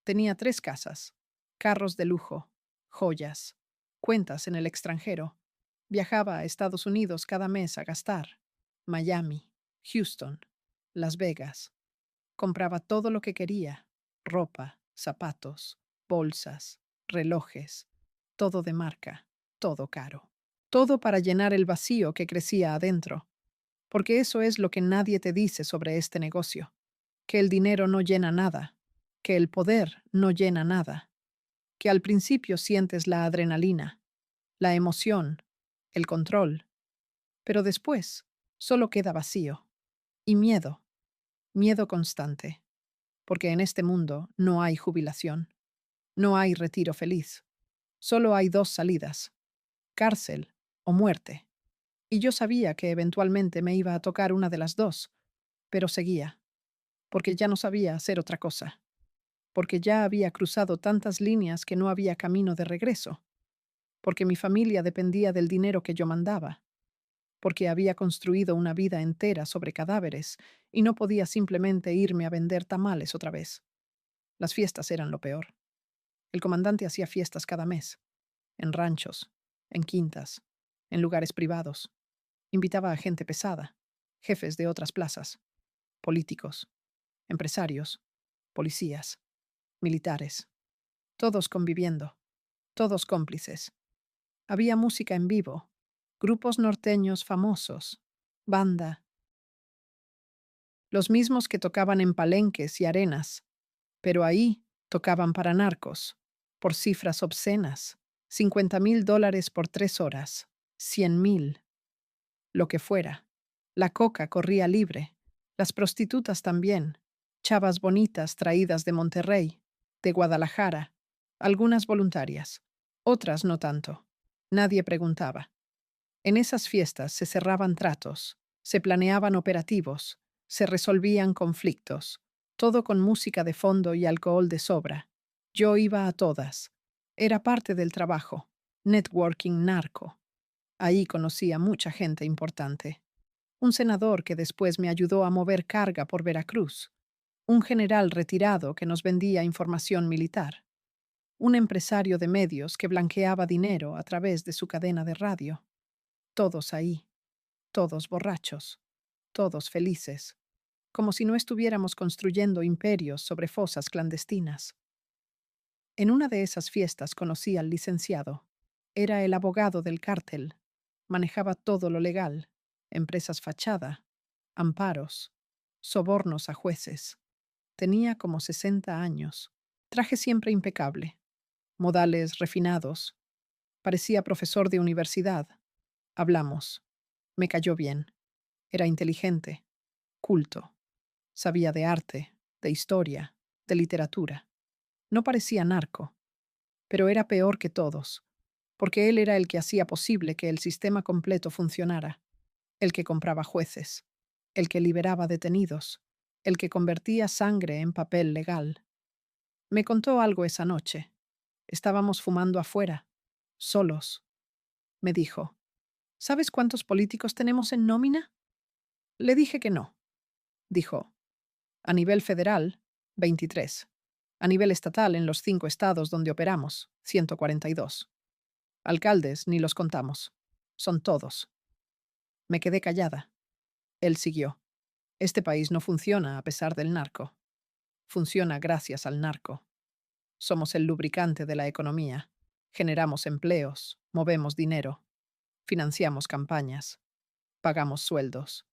Tenía 3 casas, carros de lujo, joyas, cuentas en el extranjero. Viajaba a Estados Unidos cada mes a gastar. Miami, Houston, Las Vegas. Compraba todo lo que quería: ropa, zapatos, bolsas, relojes, todo de marca, todo caro. Todo para llenar el vacío que crecía adentro. Porque eso es lo que nadie te dice sobre este negocio: que el dinero no llena nada, que el poder no llena nada, que al principio sientes la adrenalina, la emoción, el control, pero después solo queda vacío y miedo, miedo constante, porque en este mundo no hay jubilación, no hay retiro feliz, solo hay 2 salidas: cárcel o muerte. Y yo sabía que eventualmente me iba a tocar una de las dos, pero seguía, porque ya no sabía hacer otra cosa, porque ya había cruzado tantas líneas que no había camino de regreso, porque mi familia dependía del dinero que yo mandaba, porque había construido una vida entera sobre cadáveres y no podía simplemente irme a vender tamales otra vez. Las fiestas eran lo peor. El comandante hacía fiestas cada mes, en ranchos, en quintas, en lugares privados. Invitaba a gente pesada, jefes de otras plazas, políticos, empresarios, policías, militares, todos conviviendo, todos cómplices. Había música en vivo, grupos norteños famosos, banda, los mismos que tocaban en palenques y arenas, pero ahí tocaban para narcos, por cifras obscenas: $50,000 por 3 horas, 100,000, lo que fuera. La coca corría libre, las prostitutas también, chavas bonitas traídas de Monterrey, de Guadalajara, algunas voluntarias, otras no tanto. Nadie preguntaba. En esas fiestas se cerraban tratos, se planeaban operativos, se resolvían conflictos, todo con música de fondo y alcohol de sobra. Yo iba a todas. Era parte del trabajo. Networking narco. Ahí conocí a mucha gente importante. Un senador que después me ayudó a mover carga por Veracruz. Un general retirado que nos vendía información militar. Un empresario de medios que blanqueaba dinero a través de su cadena de radio. Todos ahí, todos borrachos, todos felices, como si no estuviéramos construyendo imperios sobre fosas clandestinas. En una de esas fiestas conocí al licenciado. Era el abogado del cártel. Manejaba todo lo legal: empresas fachada, amparos, sobornos a jueces. Tenía como 60 años, traje siempre impecable, modales refinados. Parecía profesor de universidad. Hablamos. Me cayó bien. Era inteligente, culto. Sabía de arte, de historia, de literatura. No parecía narco, pero era peor que todos, porque él era el que hacía posible que el sistema completo funcionara, el que compraba jueces, el que liberaba detenidos, el que convertía sangre en papel legal. Me contó algo esa noche. Estábamos fumando afuera, solos. Me dijo: ¿sabes cuántos políticos tenemos en nómina? Le dije que no. Dijo: a nivel federal, 23. A nivel estatal, en los 5 estados donde operamos, 142. Alcaldes ni los contamos. Son todos. Me quedé callada. Él siguió: este país no funciona a pesar del narco. Funciona gracias al narco. Somos el lubricante de la economía. Generamos empleos, movemos dinero, financiamos campañas, pagamos sueldos.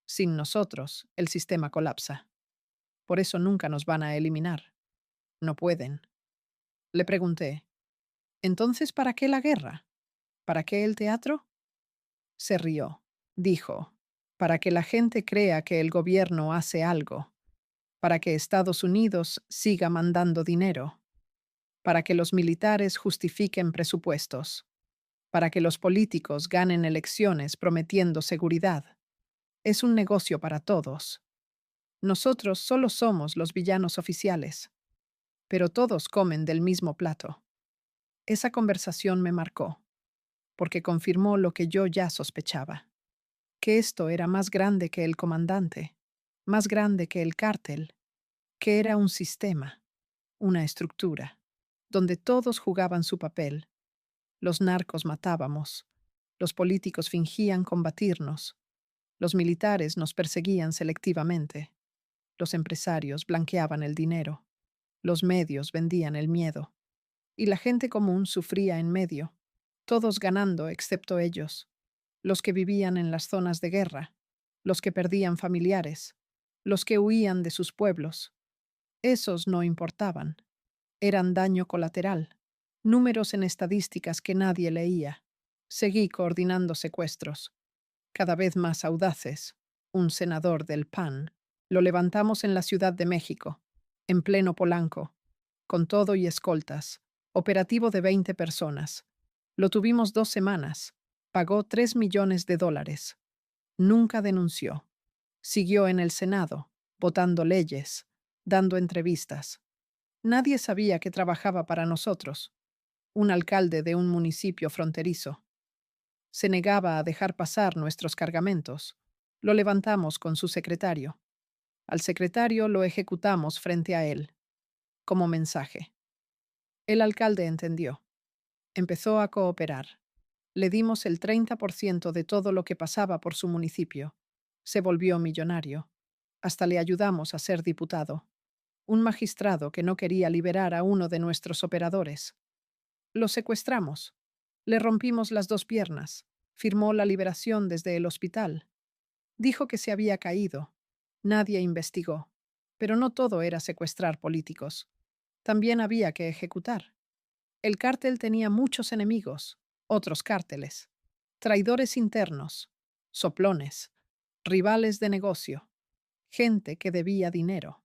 Sin nosotros, el sistema colapsa. Por eso nunca nos van a eliminar. No pueden. Le pregunté: ¿entonces para qué la guerra? ¿Para qué el teatro? Se rió. Dijo: para que la gente crea que el gobierno hace algo, para que Estados Unidos siga mandando dinero, para que los militares justifiquen presupuestos, para que los políticos ganen elecciones prometiendo seguridad. Es un negocio para todos. Nosotros solo somos los villanos oficiales, pero todos comen del mismo plato. Esa conversación me marcó, porque confirmó lo que yo ya sospechaba, que esto era más grande que el comandante, más grande que el cártel, que era un sistema, una estructura, donde todos jugaban su papel. Los narcos matábamos, los políticos fingían combatirnos, los militares nos perseguían selectivamente, los empresarios blanqueaban el dinero, los medios vendían el miedo, y la gente común sufría en medio, todos ganando excepto ellos, los que vivían en las zonas de guerra, los que perdían familiares, los que huían de sus pueblos. Esos no importaban, eran daño colateral, números en estadísticas que nadie leía. Seguí coordinando secuestros, cada vez más audaces. Un senador del PAN. Lo levantamos en la Ciudad de México, en pleno Polanco, con todo y escoltas, operativo de 20 personas. Lo tuvimos 2 semanas. Pagó $3 millones. Nunca denunció. Siguió en el Senado, votando leyes, dando entrevistas. Nadie sabía que trabajaba para nosotros. Un alcalde de un municipio fronterizo. Se negaba a dejar pasar nuestros cargamentos. Lo levantamos con su secretario. Al secretario lo ejecutamos frente a él, como mensaje. El alcalde entendió. Empezó a cooperar. Le dimos el 30% de todo lo que pasaba por su municipio. Se volvió millonario. Hasta le ayudamos a ser diputado. Un magistrado que no quería liberar a uno de nuestros operadores. Lo secuestramos. Le rompimos las 2 piernas. Firmó la liberación desde el hospital. Dijo que se había caído. Nadie investigó. Pero no todo era secuestrar políticos. También había que ejecutar. El cártel tenía muchos enemigos, otros cárteles, traidores internos, soplones, rivales de negocio, gente que debía dinero.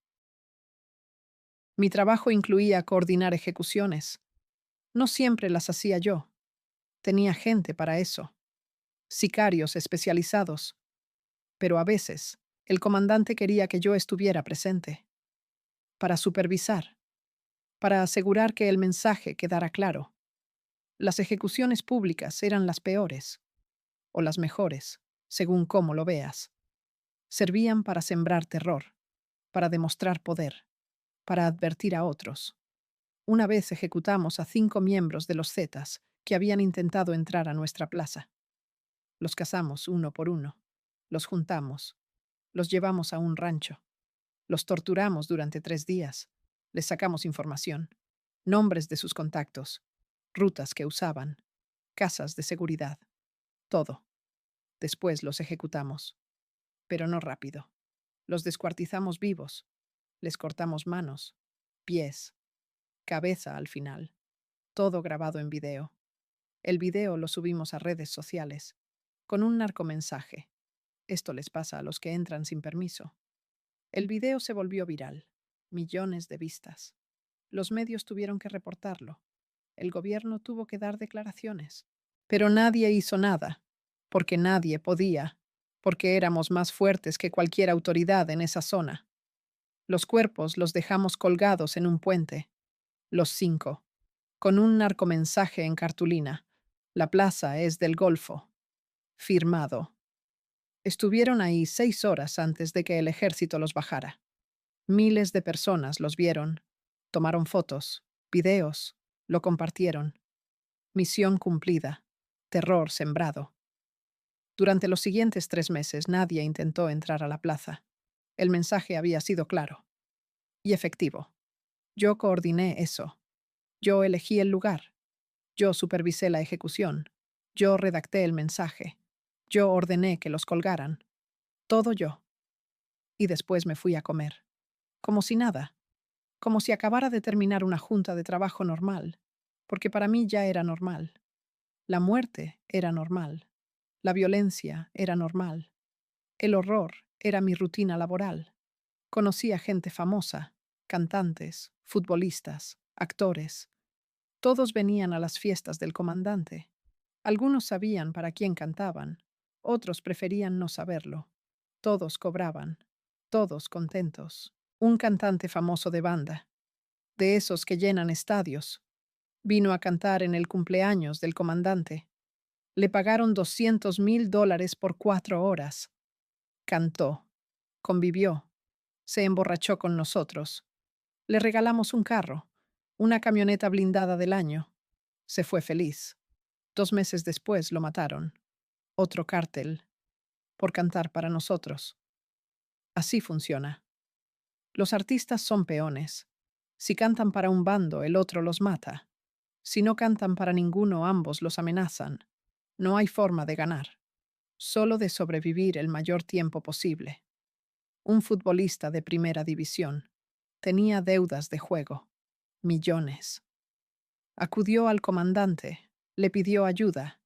Mi trabajo incluía coordinar ejecuciones. No siempre las hacía yo. Tenía gente para eso, sicarios especializados. Pero a veces, el comandante quería que yo estuviera presente, para supervisar, para asegurar que el mensaje quedara claro. Las ejecuciones públicas eran las peores, o las mejores, según cómo lo veas. Servían para sembrar terror, para demostrar poder, para advertir a otros. Una vez ejecutamos a 5 miembros de los Zetas que habían intentado entrar a nuestra plaza. Los cazamos uno por uno, los juntamos, los llevamos a un rancho, los torturamos durante 3 días, les sacamos información, nombres de sus contactos, rutas que usaban, casas de seguridad, todo. Después los ejecutamos, pero no rápido. Los descuartizamos vivos, les cortamos manos, pies, cabeza al final, todo grabado en video. El video lo subimos a redes sociales, con un narcomensaje. Esto les pasa a los que entran sin permiso. El video se volvió viral, millones de vistas. Los medios tuvieron que reportarlo. El gobierno tuvo que dar declaraciones. Pero nadie hizo nada, porque nadie podía, porque éramos más fuertes que cualquier autoridad en esa zona. Los cuerpos los dejamos colgados en un puente, los 5, con un narcomensaje en cartulina. La plaza es del Golfo. Firmado. Estuvieron ahí 6 horas antes de que el ejército los bajara. Miles de personas los vieron, tomaron fotos, videos, lo compartieron. Misión cumplida. Terror sembrado. Durante los siguientes 3 meses nadie intentó entrar a la plaza. El mensaje había sido claro y efectivo. Yo coordiné eso. Yo elegí el lugar. Yo supervisé la ejecución. Yo redacté el mensaje. Yo ordené que los colgaran. Todo yo. Y después me fui a comer. Como si nada. Como si acabara de terminar una junta de trabajo normal. Porque para mí ya era normal. La muerte era normal. La violencia era normal. El horror era mi rutina laboral. Conocía gente famosa, cantantes, futbolistas, actores. Todos venían a las fiestas del comandante. Algunos sabían para quién cantaban, otros preferían no saberlo. Todos cobraban, todos contentos. Un cantante famoso de banda, de esos que llenan estadios, vino a cantar en el cumpleaños del comandante. Le pagaron $200,000 por 4 horas. Cantó, convivió, se emborrachó con nosotros. Le regalamos un carro, una camioneta blindada del año. Se fue feliz. 2 meses después lo mataron. Otro cártel, por cantar para nosotros. Así funciona. Los artistas son peones. Si cantan para un bando, el otro los mata. Si no cantan para ninguno, ambos los amenazan. No hay forma de ganar, solo de sobrevivir el mayor tiempo posible. Un futbolista de primera división tenía deudas de juego, millones. Acudió al comandante, le pidió ayuda.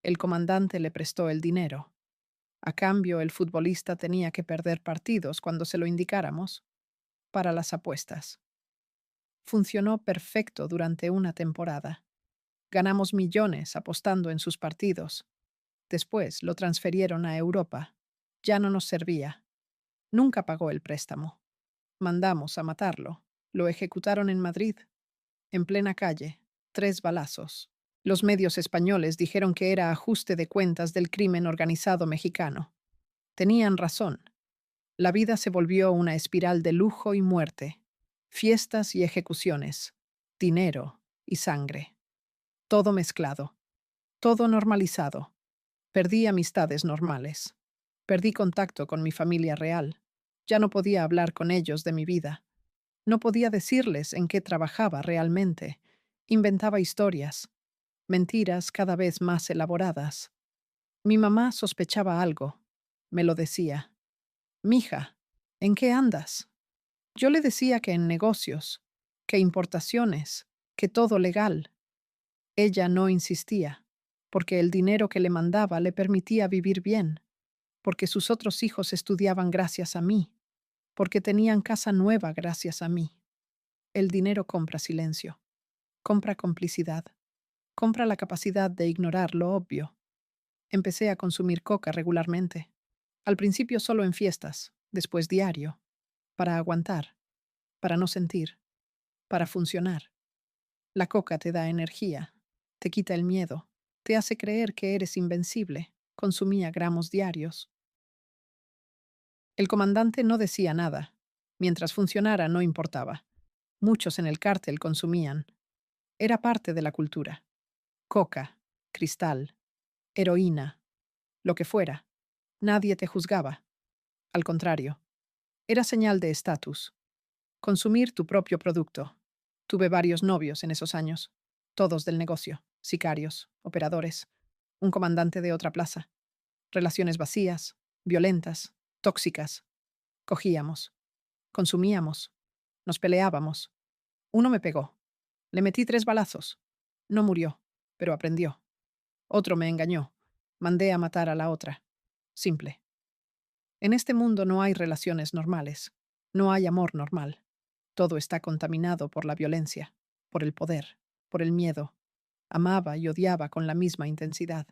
El comandante le prestó el dinero. A cambio, el futbolista tenía que perder partidos cuando se lo indicáramos para las apuestas. Funcionó perfecto durante una temporada. Ganamos millones apostando en sus partidos. Después lo transfirieron a Europa. Ya no nos servía. Nunca pagó el préstamo. Mandamos a matarlo. Lo ejecutaron en Madrid, en plena calle, 3 balazos. Los medios españoles dijeron que era ajuste de cuentas del crimen organizado mexicano. Tenían razón. La vida se volvió una espiral de lujo y muerte, fiestas y ejecuciones, dinero y sangre. Todo mezclado, todo normalizado. Perdí amistades normales. Perdí contacto con mi familia real. Ya no podía hablar con ellos de mi vida. No podía decirles en qué trabajaba realmente. Inventaba historias, mentiras cada vez más elaboradas. Mi mamá sospechaba algo. Me lo decía. Mija, ¿en qué andas? Yo le decía que en negocios, que importaciones, que todo legal. Ella no insistía, porque el dinero que le mandaba le permitía vivir bien, porque sus otros hijos estudiaban gracias a mí, porque tenían casa nueva gracias a mí. El dinero compra silencio, compra complicidad, compra la capacidad de ignorar lo obvio. Empecé a consumir coca regularmente. Al principio solo en fiestas, después diario, para aguantar, para no sentir, para funcionar. La coca te da energía, te quita el miedo, te hace creer que eres invencible. Consumía gramos diarios. El comandante no decía nada. Mientras funcionara no importaba. Muchos en el cártel consumían. Era parte de la cultura. Coca, cristal, heroína, lo que fuera. Nadie te juzgaba. Al contrario, era señal de estatus. Consumir tu propio producto. Tuve varios novios en esos años, todos del negocio, sicarios, operadores, un comandante de otra plaza. Relaciones vacías, violentas, tóxicas. Cogíamos, consumíamos, nos peleábamos. Uno me pegó. Le metí 3 balazos. No murió, pero aprendió. Otro me engañó. Mandé a matar a la otra. Simple. En este mundo no hay relaciones normales. No hay amor normal. Todo está contaminado por la violencia, por el poder, por el miedo. Amaba y odiaba con la misma intensidad.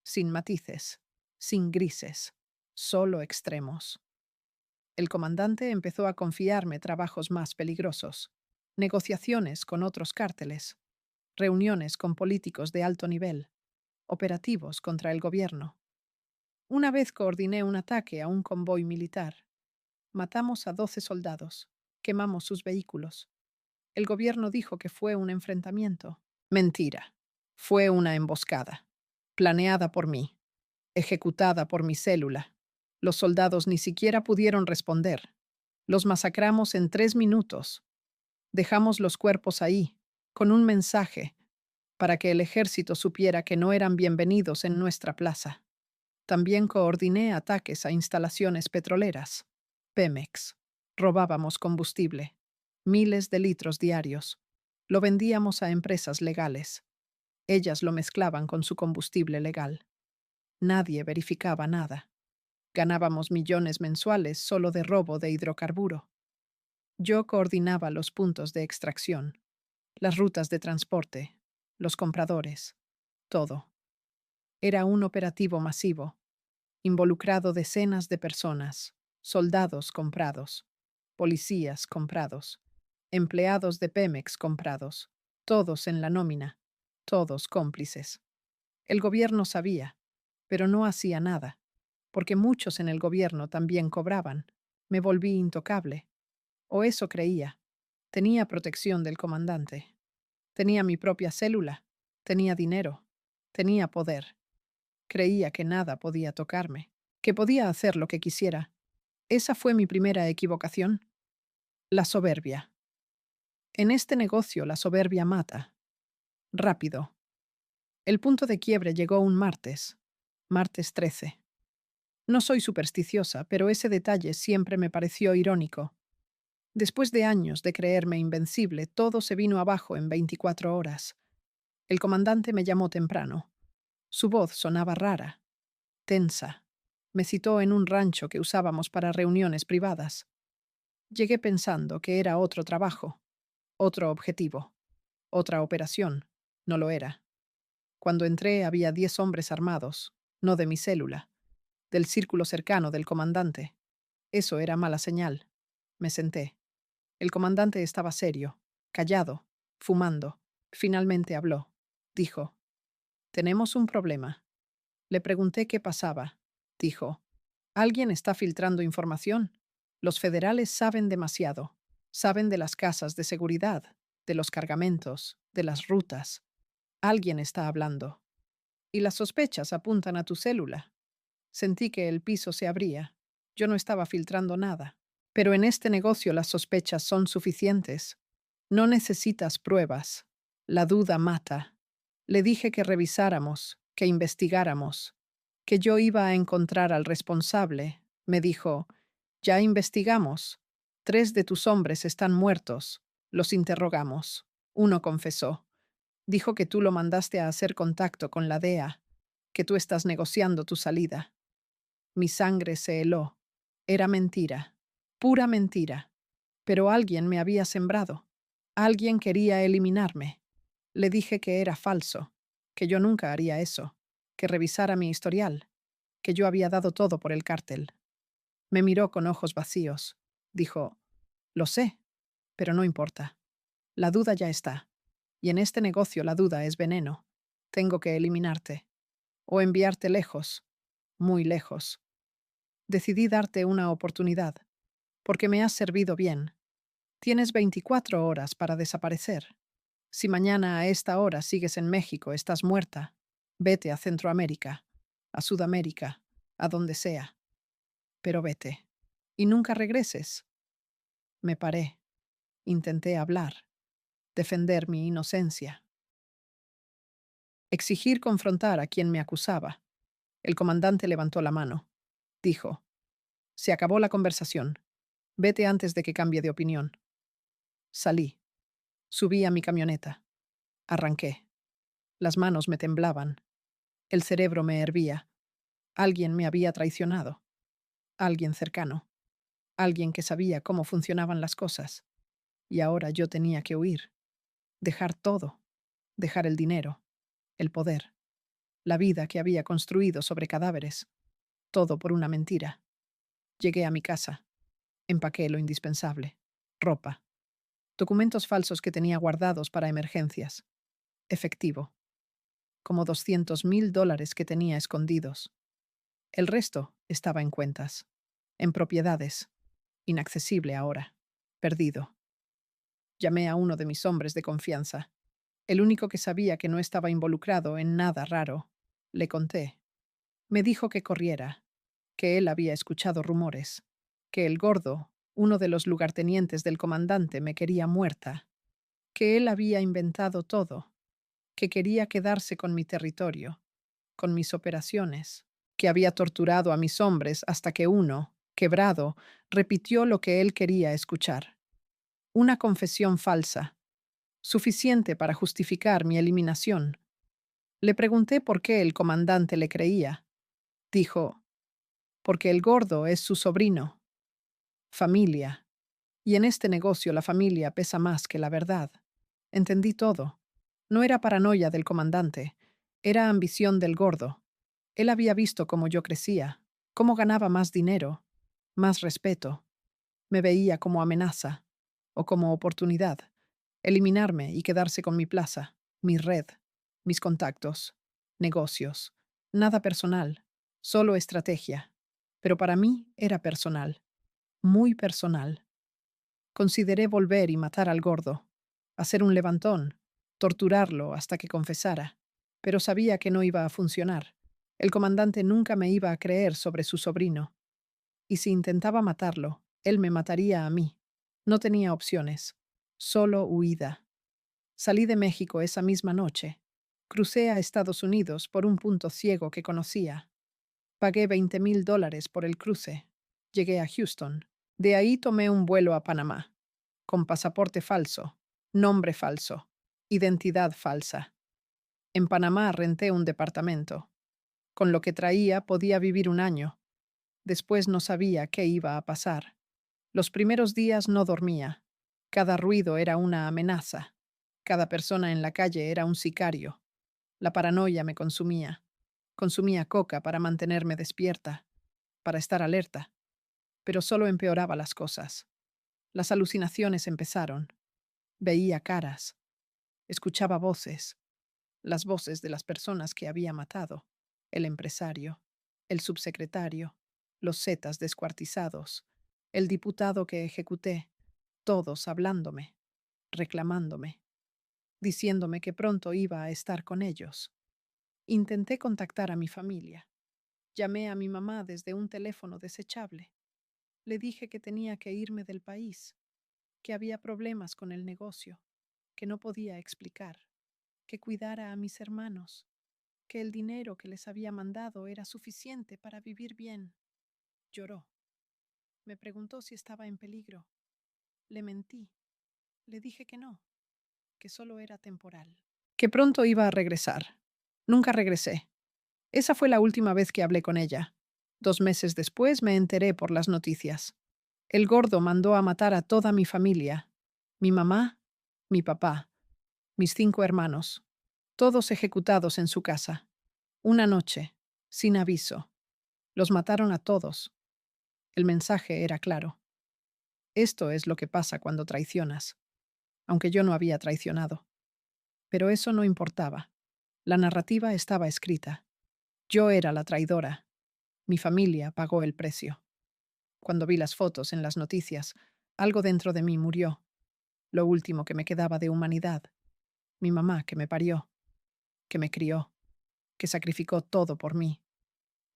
Sin matices, sin grises, solo extremos. El comandante empezó a confiarme trabajos más peligrosos, negociaciones con otros cárteles, reuniones con políticos de alto nivel, operativos contra el gobierno. Una vez coordiné un ataque a un convoy militar. Matamos a 12 soldados, quemamos sus vehículos. El gobierno dijo que fue un enfrentamiento. Mentira. Fue una emboscada, planeada por mí, ejecutada por mi célula. Los soldados ni siquiera pudieron responder. Los masacramos en 3 minutos. Dejamos los cuerpos ahí, con un mensaje, para que el ejército supiera que no eran bienvenidos en nuestra plaza. También coordiné ataques a instalaciones petroleras. Pemex. Robábamos combustible. Miles de litros diarios. Lo vendíamos a empresas legales. Ellas lo mezclaban con su combustible legal. Nadie verificaba nada. Ganábamos millones mensuales solo de robo de hidrocarburo. Yo coordinaba los puntos de extracción, las rutas de transporte, los compradores, todo. Era un operativo masivo, involucrado decenas de personas, soldados comprados, policías comprados, empleados de Pemex comprados, todos en la nómina, todos cómplices. El gobierno sabía, pero no hacía nada, porque muchos en el gobierno también cobraban. Me volví intocable. O eso creía. Tenía protección del comandante. Tenía mi propia célula. Tenía dinero. Tenía poder. Creía que nada podía tocarme, que podía hacer lo que quisiera. Esa fue mi primera equivocación. La soberbia. En este negocio la soberbia mata. Rápido. El punto de quiebre llegó un martes. Martes 13. No soy supersticiosa, pero ese detalle siempre me pareció irónico. Después de años de creerme invencible, todo se vino abajo en 24 horas. El comandante me llamó temprano. Su voz sonaba rara, tensa. Me citó en un rancho que usábamos para reuniones privadas. Llegué pensando que era otro trabajo, otro objetivo, otra operación. No lo era. Cuando entré había 10 hombres armados, no de mi célula, del círculo cercano del comandante. Eso era mala señal. Me senté. El comandante estaba serio, callado, fumando. Finalmente habló. Dijo, «Tenemos un problema». Le pregunté qué pasaba. Dijo, «Alguien está filtrando información. Los federales saben demasiado. Saben de las casas de seguridad, de los cargamentos, de las rutas. Alguien está hablando. Y las sospechas apuntan a tu célula». Sentí que el piso se abría. Yo no estaba filtrando nada. Pero en este negocio las sospechas son suficientes. No necesitas pruebas. La duda mata. Le dije que revisáramos, que investigáramos, que yo iba a encontrar al responsable. Me dijo, «Ya investigamos. 3 de tus hombres están muertos. Los interrogamos». Uno confesó. Dijo que tú lo mandaste a hacer contacto con la DEA, que tú estás negociando tu salida. Mi sangre se heló. Era mentira, pura mentira. Pero alguien me había sembrado. Alguien quería eliminarme. Le dije que era falso, que yo nunca haría eso, que revisara mi historial, que yo había dado todo por el cártel. Me miró con ojos vacíos. Dijo, «Lo sé, pero no importa. La duda ya está. Y en este negocio la duda es veneno. Tengo que eliminarte. O enviarte lejos, muy lejos. Decidí darte una oportunidad, porque me has servido bien. Tienes 24 horas para desaparecer. Si mañana a esta hora sigues en México, estás muerta. Vete a Centroamérica, a Sudamérica, a donde sea. Pero vete. Y nunca regreses». Me paré. Intenté hablar, defender mi inocencia. Exigir confrontar a quien me acusaba. El comandante levantó la mano. Dijo, «Se acabó la conversación. Vete antes de que cambie de opinión». Salí. Subí a mi camioneta. Arranqué. Las manos me temblaban. El cerebro me hervía. Alguien me había traicionado. Alguien cercano. Alguien que sabía cómo funcionaban las cosas. Y ahora yo tenía que huir. Dejar todo. Dejar el dinero. El poder. La vida que había construido sobre cadáveres. Todo por una mentira. Llegué a mi casa. Empaqué lo indispensable. Ropa. Documentos falsos que tenía guardados para emergencias. Efectivo. Como $200,000 que tenía escondidos. El resto estaba en cuentas. En propiedades. Inaccesible ahora. Perdido. Llamé a uno de mis hombres de confianza. El único que sabía que no estaba involucrado en nada raro. Le conté. Me dijo que corriera, que él había escuchado rumores, que el gordo, uno de los lugartenientes del comandante, me quería muerta, que él había inventado todo, que quería quedarse con mi territorio, con mis operaciones, que había torturado a mis hombres hasta que uno, quebrado, repitió lo que él quería escuchar. Una confesión falsa, suficiente para justificar mi eliminación. Le pregunté por qué el comandante le creía. Dijo, porque el gordo es su sobrino. Familia. Y en este negocio la familia pesa más que la verdad. Entendí todo. No era paranoia del comandante, era ambición del gordo. Él había visto cómo yo crecía, cómo ganaba más dinero, más respeto. Me veía como amenaza o como oportunidad. Eliminarme y quedarse con mi plaza, mi red, mis contactos, negocios. Nada personal, solo estrategia. Pero para mí era personal, muy personal. Consideré volver y matar al gordo, hacer un levantón, torturarlo hasta que confesara, pero sabía que no iba a funcionar. El comandante nunca me iba a creer sobre su sobrino, y si intentaba matarlo, él me mataría a mí. No tenía opciones, solo huida. Salí de México esa misma noche. Crucé a Estados Unidos por un punto ciego que conocía. Pagué $20,000 por el cruce. Llegué a Houston. De ahí tomé un vuelo a Panamá, con pasaporte falso, nombre falso, identidad falsa. En Panamá renté un departamento. Con lo que traía podía vivir un año. Después no sabía qué iba a pasar. Los primeros días no dormía. Cada ruido era una amenaza. Cada persona en la calle era un sicario. La paranoia me consumía. Consumía coca para mantenerme despierta, para estar alerta, pero solo empeoraba las cosas. Las alucinaciones empezaron. Veía caras, escuchaba voces, las voces de las personas que había matado, el empresario, el subsecretario, los zetas descuartizados, el diputado que ejecuté, todos hablándome, reclamándome, diciéndome que pronto iba a estar con ellos. Intenté contactar a mi familia. Llamé a mi mamá desde un teléfono desechable. Le dije que tenía que irme del país, que había problemas con el negocio, que no podía explicar, que cuidara a mis hermanos, que el dinero que les había mandado era suficiente para vivir bien. Lloró. Me preguntó si estaba en peligro. Le mentí. Le dije que no, que solo era temporal. Que pronto iba a regresar. Nunca regresé. Esa fue la última vez que hablé con ella. 2 meses después me enteré por las noticias. El gordo mandó a matar a toda mi familia. Mi mamá, mi papá, mis 5 hermanos. Todos ejecutados en su casa. Una noche, sin aviso. Los mataron a todos. El mensaje era claro. Esto es lo que pasa cuando traicionas. Aunque yo no había traicionado. Pero eso no importaba. La narrativa estaba escrita. Yo era la traidora. Mi familia pagó el precio. Cuando vi las fotos en las noticias, algo dentro de mí murió. Lo último que me quedaba de humanidad. Mi mamá que me parió, que me crió, que sacrificó todo por mí.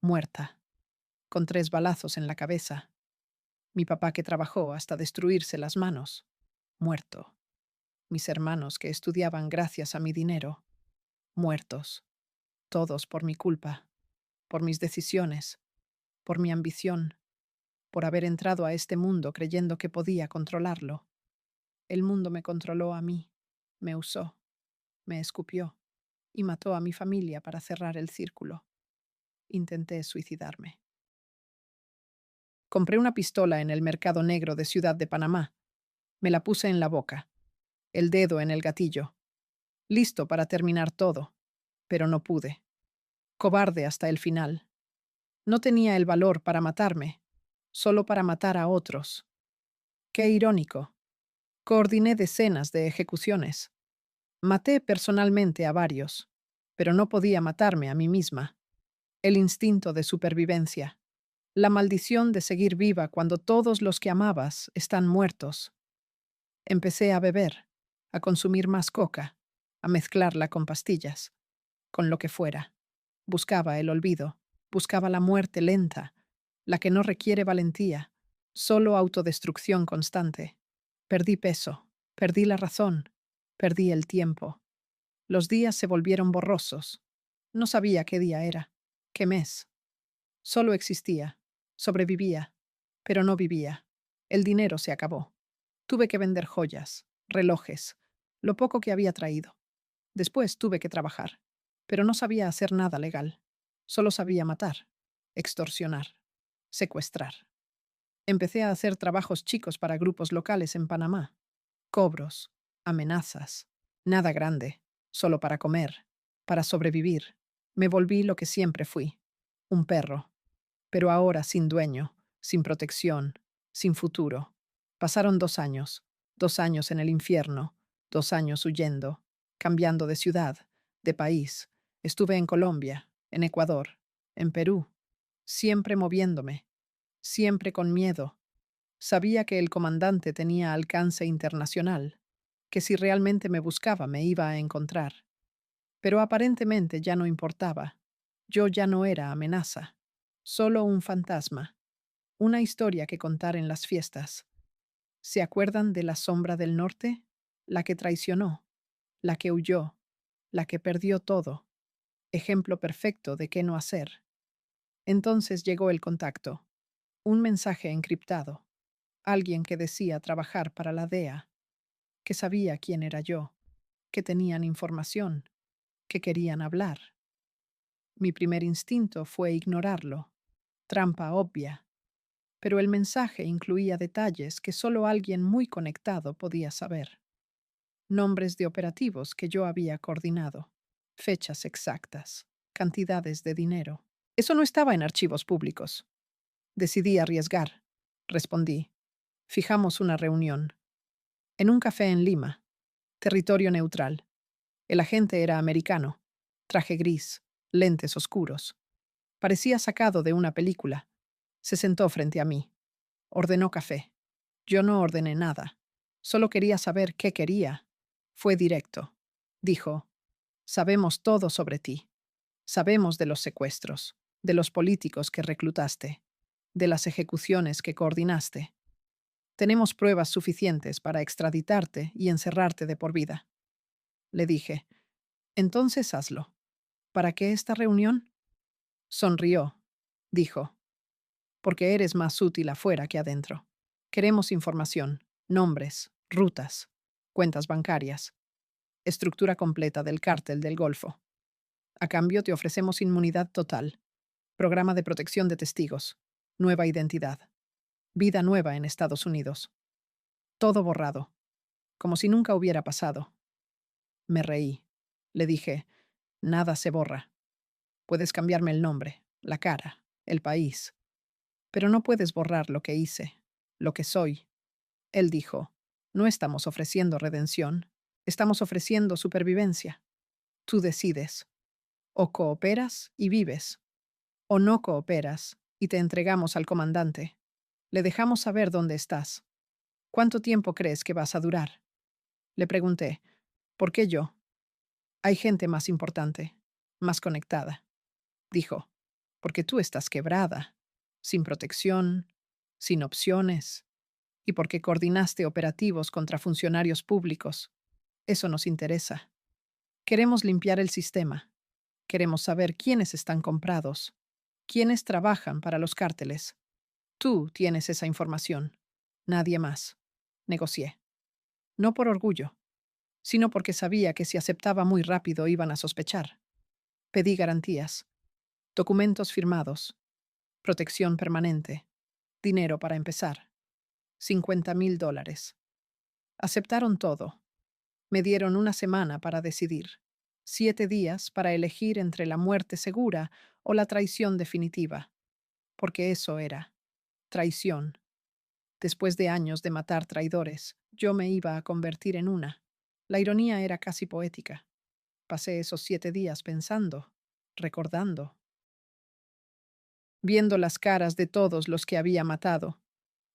Muerta, con 3 balazos en la cabeza. Mi papá que trabajó hasta destruirse las manos. Muerto. Mis hermanos que estudiaban gracias a mi dinero. Muertos. Todos por mi culpa, por mis decisiones, por mi ambición, por haber entrado a este mundo creyendo que podía controlarlo. El mundo me controló a mí, me usó, me escupió y mató a mi familia para cerrar el círculo. Intenté suicidarme. Compré una pistola en el mercado negro de Ciudad de Panamá. Me la puse en la boca, el dedo en el gatillo, listo para terminar todo, pero no pude. Cobarde hasta el final. No tenía el valor para matarme, solo para matar a otros. Qué irónico. Coordiné decenas de ejecuciones. Maté personalmente a varios, pero no podía matarme a mí misma. El instinto de supervivencia. La maldición de seguir viva cuando todos los que amabas están muertos. Empecé a beber, a consumir más coca, a mezclarla con pastillas, con lo que fuera. Buscaba el olvido, buscaba la muerte lenta, la que no requiere valentía, solo autodestrucción constante. Perdí peso, perdí la razón, perdí el tiempo. Los días se volvieron borrosos. No sabía qué día era, qué mes. Solo existía, sobrevivía, pero no vivía. El dinero se acabó. Tuve que vender joyas, relojes, lo poco que había traído. Después tuve que trabajar, pero no sabía hacer nada legal. Solo sabía matar, extorsionar. secuestrar. Empecé a hacer trabajos chicos para grupos locales en Panamá. Cobros, amenazas, nada grande, solo para comer, para sobrevivir. Me volví lo que siempre fui, un perro, pero ahora sin dueño, sin protección, sin futuro. Pasaron 2 años en el infierno, 2 años huyendo, cambiando de ciudad, de país. Estuve en Colombia, en Ecuador, en Perú, siempre moviéndome, siempre con miedo. Sabía que el comandante tenía alcance internacional, que si realmente me buscaba me iba a encontrar. Pero aparentemente ya no importaba. Yo ya no era amenaza, solo un fantasma, una historia que contar en las fiestas. ¿Se acuerdan de la sombra del norte? La que traicionó, la que huyó, la que perdió todo. Ejemplo perfecto de qué no hacer. Entonces llegó el contacto, un mensaje encriptado. Alguien que decía trabajar para la DEA, que sabía quién era yo, que tenían información, que querían hablar. Mi primer instinto fue ignorarlo, trampa obvia, pero el mensaje incluía detalles que solo alguien muy conectado podía saber. Nombres de operativos que yo había coordinado, fechas exactas, cantidades de dinero. Eso no estaba en archivos públicos. Decidí arriesgar. Respondí. Fijamos una reunión. En un café en Lima, territorio neutral. El agente era americano, traje gris, lentes oscuros. Parecía sacado de una película. Se sentó frente a mí. Ordenó café. Yo no ordené nada. Solo quería saber qué quería. Fue directo. Dijo, sabemos todo sobre ti. Sabemos de los secuestros, de los políticos que reclutaste, de las ejecuciones que coordinaste. Tenemos pruebas suficientes para extraditarte y encerrarte de por vida. Le dije, entonces hazlo. ¿Para qué esta reunión? Sonrió. Dijo, porque eres más útil afuera que adentro. Queremos información, nombres, rutas, cuentas bancarias, estructura completa del cártel del Golfo. A cambio te ofrecemos inmunidad total, programa de protección de testigos, nueva identidad, vida nueva en Estados Unidos. Todo borrado, como si nunca hubiera pasado. Me reí. Le dije, nada se borra. Puedes cambiarme el nombre, la cara, el país, pero no puedes borrar lo que hice, lo que soy. Él dijo, no estamos ofreciendo redención, estamos ofreciendo supervivencia. Tú decides. O cooperas y vives, o no cooperas y te entregamos al comandante. Le dejamos saber dónde estás. ¿Cuánto tiempo crees que vas a durar? Le pregunté, ¿por qué yo? Hay gente más importante, más conectada. Dijo, porque tú estás quebrada, sin protección, sin opciones, y porque coordinaste operativos contra funcionarios públicos. Eso nos interesa. Queremos limpiar el sistema. Queremos saber quiénes están comprados, quiénes trabajan para los cárteles. Tú tienes esa información. Nadie más. Negocié. No por orgullo, sino porque sabía que si aceptaba muy rápido iban a sospechar. Pedí garantías, documentos firmados, protección permanente, dinero para empezar. $50,000. Aceptaron todo. Me dieron una semana para decidir. 7 días para elegir entre la muerte segura o la traición definitiva. Porque eso era. Traición. Después de años de matar traidores, yo me iba a convertir en una. La ironía era casi poética. Pasé esos 7 días pensando, recordando, viendo las caras de todos los que había matado,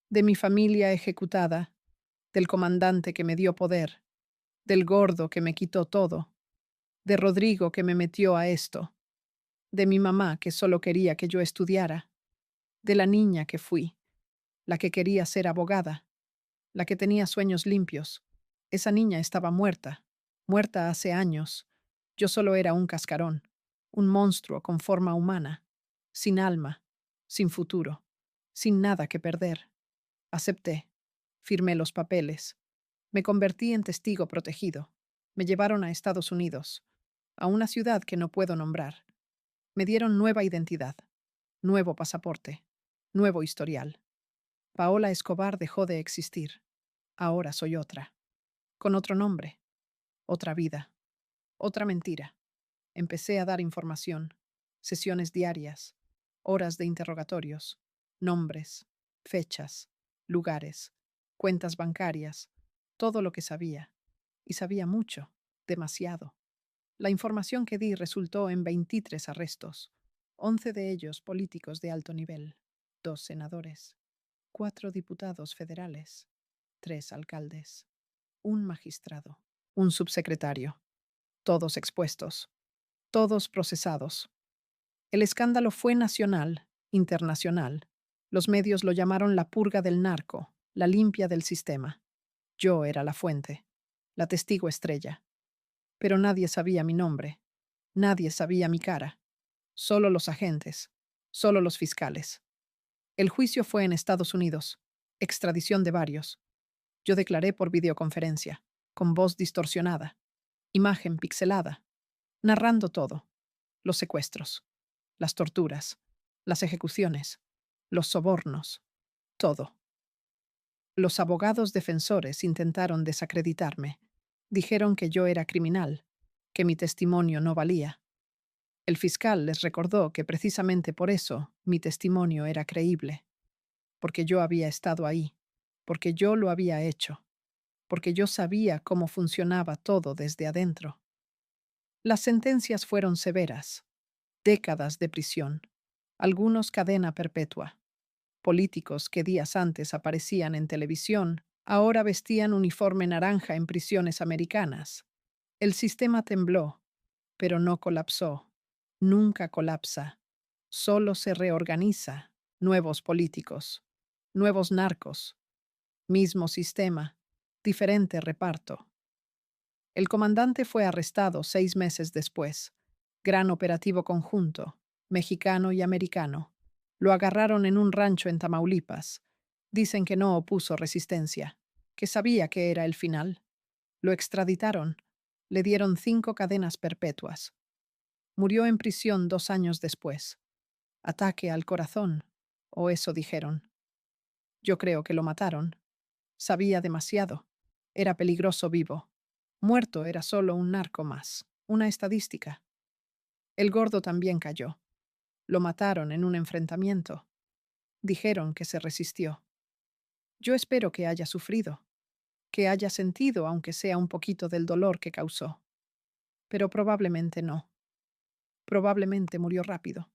de mi familia ejecutada, del comandante que me dio poder, del gordo que me quitó todo, de Rodrigo que me metió a esto, de mi mamá que solo quería que yo estudiara, de la niña que fui, la que quería ser abogada, la que tenía sueños limpios. Esa niña estaba muerta, muerta hace años. Yo solo era un cascarón, un monstruo con forma humana, sin alma, sin futuro, sin nada que perder. Acepté. Firmé los papeles. Me convertí en testigo protegido. Me llevaron a Estados Unidos, a una ciudad que no puedo nombrar. Me dieron nueva identidad, nuevo pasaporte, Nuevo historial. Paola Escobar dejó de existir. Ahora soy otra. Con otro nombre. Otra vida. Otra mentira. Empecé a dar información. Sesiones diarias. Horas de interrogatorios. Nombres. Fechas. Lugares. Cuentas bancarias. Todo lo que sabía. Y sabía mucho. Demasiado. La información que di resultó en 23 arrestos. 11 de ellos políticos de alto nivel. 2 senadores. 4 diputados federales. 3 alcaldes. Un magistrado. Un subsecretario. Todos expuestos. Todos procesados. El escándalo fue nacional, internacional. Los medios lo llamaron la purga del narco, la limpia del sistema. Yo era la fuente, la testigo estrella. Pero nadie sabía mi nombre. Nadie sabía mi cara. Solo los agentes. Solo los fiscales. El juicio fue en Estados Unidos. Extradición de varios. Yo declaré por videoconferencia, con voz distorsionada, imagen pixelada, narrando todo. Los secuestros, las torturas, las ejecuciones, los sobornos, todo. Los abogados defensores intentaron desacreditarme. Dijeron que yo era criminal, que mi testimonio no valía. El fiscal les recordó que precisamente por eso mi testimonio era creíble, porque yo había estado ahí, porque yo lo había hecho, porque yo sabía cómo funcionaba todo desde adentro. Las sentencias fueron severas, décadas de prisión, algunos cadena perpetua. Políticos que días antes aparecían en televisión, ahora vestían uniforme naranja en prisiones americanas. El sistema tembló, pero no colapsó. Nunca colapsa. Solo se reorganiza. Nuevos políticos, nuevos narcos, mismo sistema, diferente reparto. El comandante fue arrestado 6 meses después. Gran operativo conjunto, mexicano y americano. Lo agarraron en un rancho en Tamaulipas. Dicen que no opuso resistencia, que sabía que era el final. Lo extraditaron. Le dieron 5 cadenas perpetuas. Murió en prisión 2 años después. Ataque al corazón, o eso dijeron. Yo creo que lo mataron. Sabía demasiado. Era peligroso vivo. Muerto era solo un narco más, una estadística. El gordo también cayó. Lo mataron en un enfrentamiento. Dijeron que se resistió. Yo espero que haya sufrido, que haya sentido aunque sea un poquito del dolor que causó. Pero probablemente no. Probablemente murió rápido.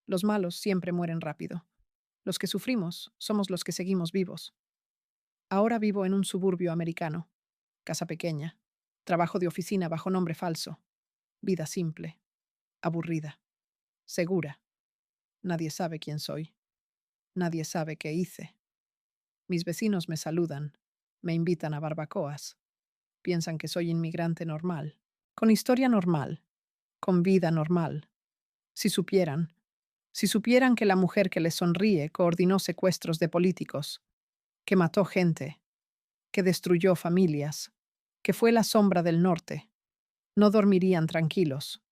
Los malos siempre mueren rápido. Los que sufrimos somos los que seguimos vivos. Ahora vivo en un suburbio americano. Casa pequeña. Trabajo de oficina bajo nombre falso. Vida simple. Aburrida. Segura. Nadie sabe quién soy. Nadie sabe qué hice. Mis vecinos me saludan. Me invitan a barbacoas. Piensan que soy inmigrante normal. Con historia normal. Con vida normal. Si supieran. Si supieran que la mujer que les sonríe coordinó secuestros de políticos, que mató gente, que destruyó familias, que fue la sombra del norte, no dormirían tranquilos.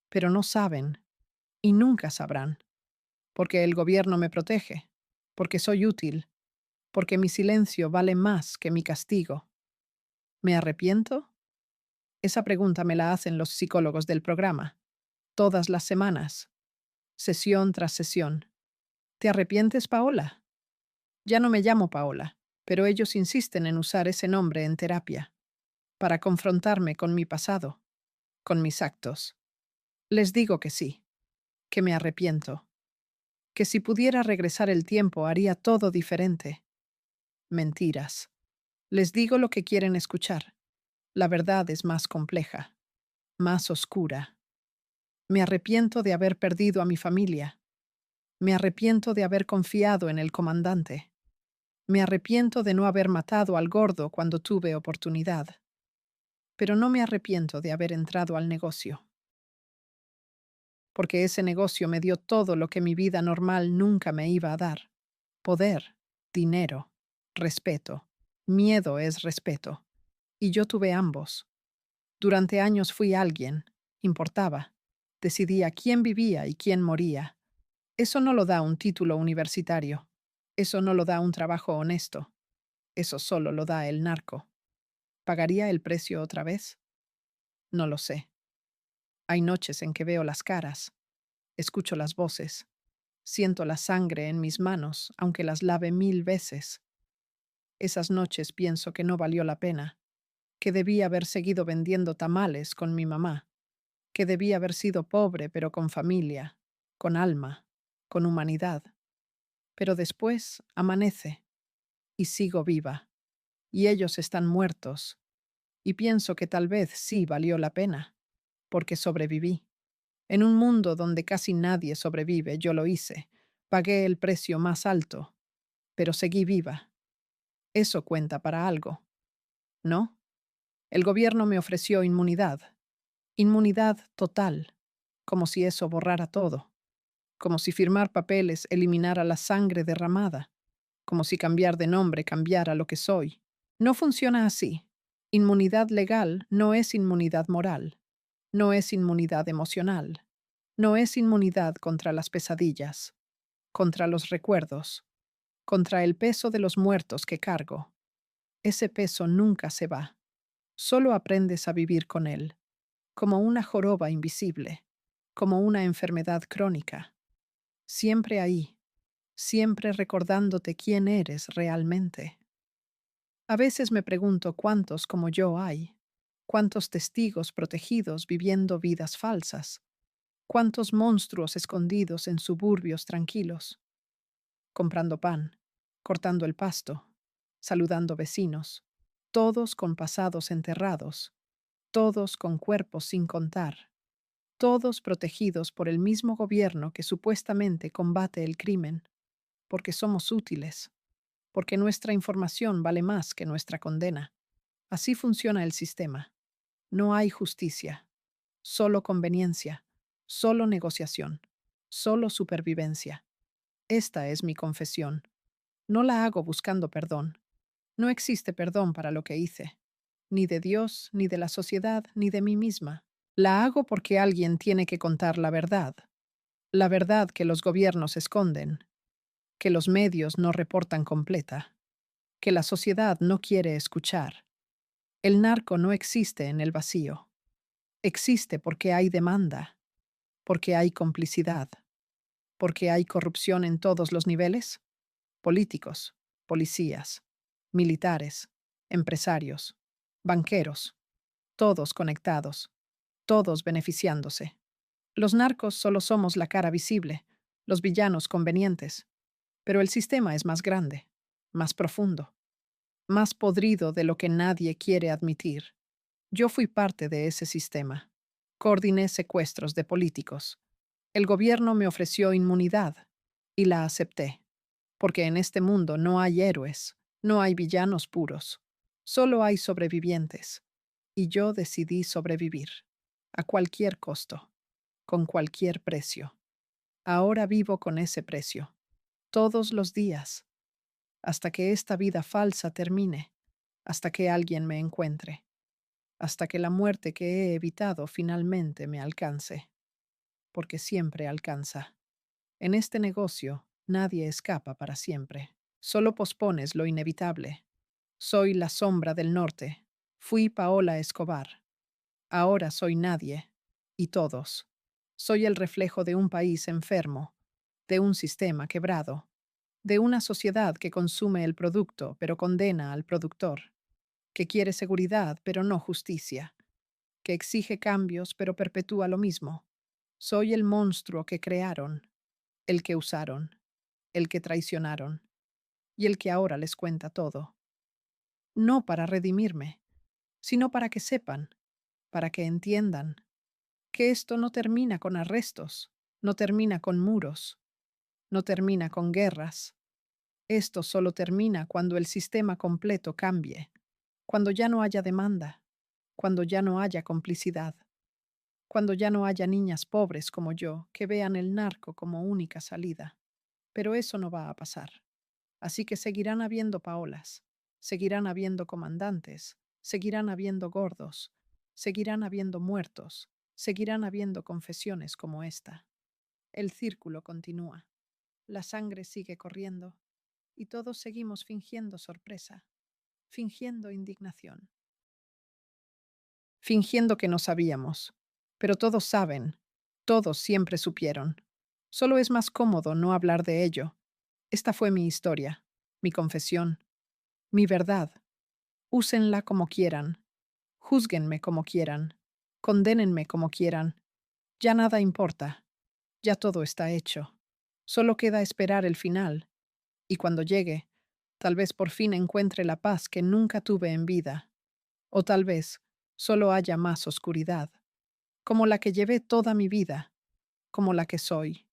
Pero no saben, y nunca sabrán, porque el gobierno me protege, porque soy útil, porque mi silencio vale más que mi castigo. ¿Me arrepiento? Esa pregunta me la hacen los psicólogos del programa, todas las semanas, sesión tras sesión. ¿Te arrepientes, Paola? Ya no me llamo Paola, pero ellos insisten en usar ese nombre en terapia, para confrontarme con mi pasado, con mis actos. Les digo que sí, que me arrepiento, que si pudiera regresar el tiempo haría todo diferente. Mentiras. Les digo lo que quieren escuchar. La verdad es más compleja, más oscura. Me arrepiento de haber perdido a mi familia. Me arrepiento de haber confiado en el comandante. Me arrepiento de no haber matado al gordo cuando tuve oportunidad. Pero no me arrepiento de haber entrado al negocio. Porque ese negocio me dio todo lo que mi vida normal nunca me iba a dar. Poder, dinero, respeto. Miedo es respeto. Y yo tuve ambos. Durante años fui alguien, importaba. Decidía quién vivía y quién moría. Eso no lo da un título universitario. Eso no lo da un trabajo honesto. Eso solo lo da el narco. ¿Pagaría el precio otra vez? No lo sé. Hay noches en que veo las caras, escucho las voces, siento la sangre en mis manos, aunque las lave 1000 veces. Esas noches pienso que no valió la pena, que debí haber seguido vendiendo tamales con mi mamá, que debí haber sido pobre pero con familia, con alma, con humanidad. Pero después amanece y sigo viva, y ellos están muertos, y pienso que tal vez sí valió la pena, porque sobreviví. En un mundo donde casi nadie sobrevive, yo lo hice. Pagué el precio más alto, pero seguí viva. Eso cuenta para algo, ¿no? El gobierno me ofreció inmunidad. Inmunidad total, como si eso borrara todo, como si firmar papeles eliminara la sangre derramada, como si cambiar de nombre cambiara lo que soy. No funciona así. Inmunidad legal no es inmunidad moral, no es inmunidad emocional, no es inmunidad contra las pesadillas, contra los recuerdos, contra el peso de los muertos que cargo. Ese peso nunca se va, solo aprendes a vivir con él, como una joroba invisible, como una enfermedad crónica, siempre ahí, siempre recordándote quién eres realmente. A veces me pregunto cuántos como yo hay, cuántos testigos protegidos viviendo vidas falsas, cuántos monstruos escondidos en suburbios tranquilos, comprando pan, cortando el pasto, saludando vecinos, todos con pasados enterrados, todos con cuerpos sin contar, todos protegidos por el mismo gobierno que supuestamente combate el crimen, porque somos útiles, porque nuestra información vale más que nuestra condena. Así funciona el sistema. No hay justicia, solo conveniencia, solo negociación, solo supervivencia. Esta es mi confesión. No la hago buscando perdón. No existe perdón para lo que hice, ni de Dios, ni de la sociedad, ni de mí misma. La hago porque alguien tiene que contar la verdad que los gobiernos esconden, que los medios no reportan completa, que la sociedad no quiere escuchar. El narco no existe en el vacío. Existe porque hay demanda, porque hay complicidad, porque hay corrupción en todos los niveles: políticos, policías, militares, empresarios, banqueros, todos conectados, todos beneficiándose. Los narcos solo somos la cara visible, los villanos convenientes, pero el sistema es más grande, más profundo, más podrido de lo que nadie quiere admitir. Yo fui parte de ese sistema. Coordiné secuestros de políticos. El gobierno me ofreció inmunidad y la acepté, porque en este mundo no hay héroes, no hay villanos puros, solo hay sobrevivientes. Y yo decidí sobrevivir, a cualquier costo, con cualquier precio. Ahora vivo con ese precio, todos los días, hasta que esta vida falsa termine, hasta que alguien me encuentre, hasta que la muerte que he evitado finalmente me alcance, porque siempre alcanza. En este negocio, nadie escapa para siempre. Solo pospones lo inevitable. Soy la sombra del norte. Fui Paola Escobar. Ahora soy nadie. Y todos. Soy el reflejo de un país enfermo, de un sistema quebrado, de una sociedad que consume el producto pero condena al productor, que quiere seguridad pero no justicia, que exige cambios pero perpetúa lo mismo. Soy el monstruo que crearon, el que usaron, el que traicionaron y el que ahora les cuenta todo. No para redimirme, sino para que sepan, para que entiendan, que esto no termina con arrestos, no termina con muros, no termina con guerras. Esto solo termina cuando el sistema completo cambie, cuando ya no haya demanda, cuando ya no haya complicidad, cuando ya no haya niñas pobres como yo que vean el narco como única salida. Pero eso no va a pasar. Así que seguirán habiendo Paolas, seguirán habiendo comandantes, seguirán habiendo gordos, seguirán habiendo muertos, seguirán habiendo confesiones como esta. El círculo continúa. La sangre sigue corriendo y todos seguimos fingiendo sorpresa, fingiendo indignación, fingiendo que no sabíamos. Pero todos saben, todos siempre supieron. Solo es más cómodo no hablar de ello. Esta fue mi historia, mi confesión, mi verdad. Úsenla como quieran, júzguenme como quieran, condénenme como quieran. Ya nada importa, ya todo está hecho. Solo queda esperar el final, y cuando llegue, tal vez por fin encuentre la paz que nunca tuve en vida, o tal vez solo haya más oscuridad, como la que llevé toda mi vida, como la que soy.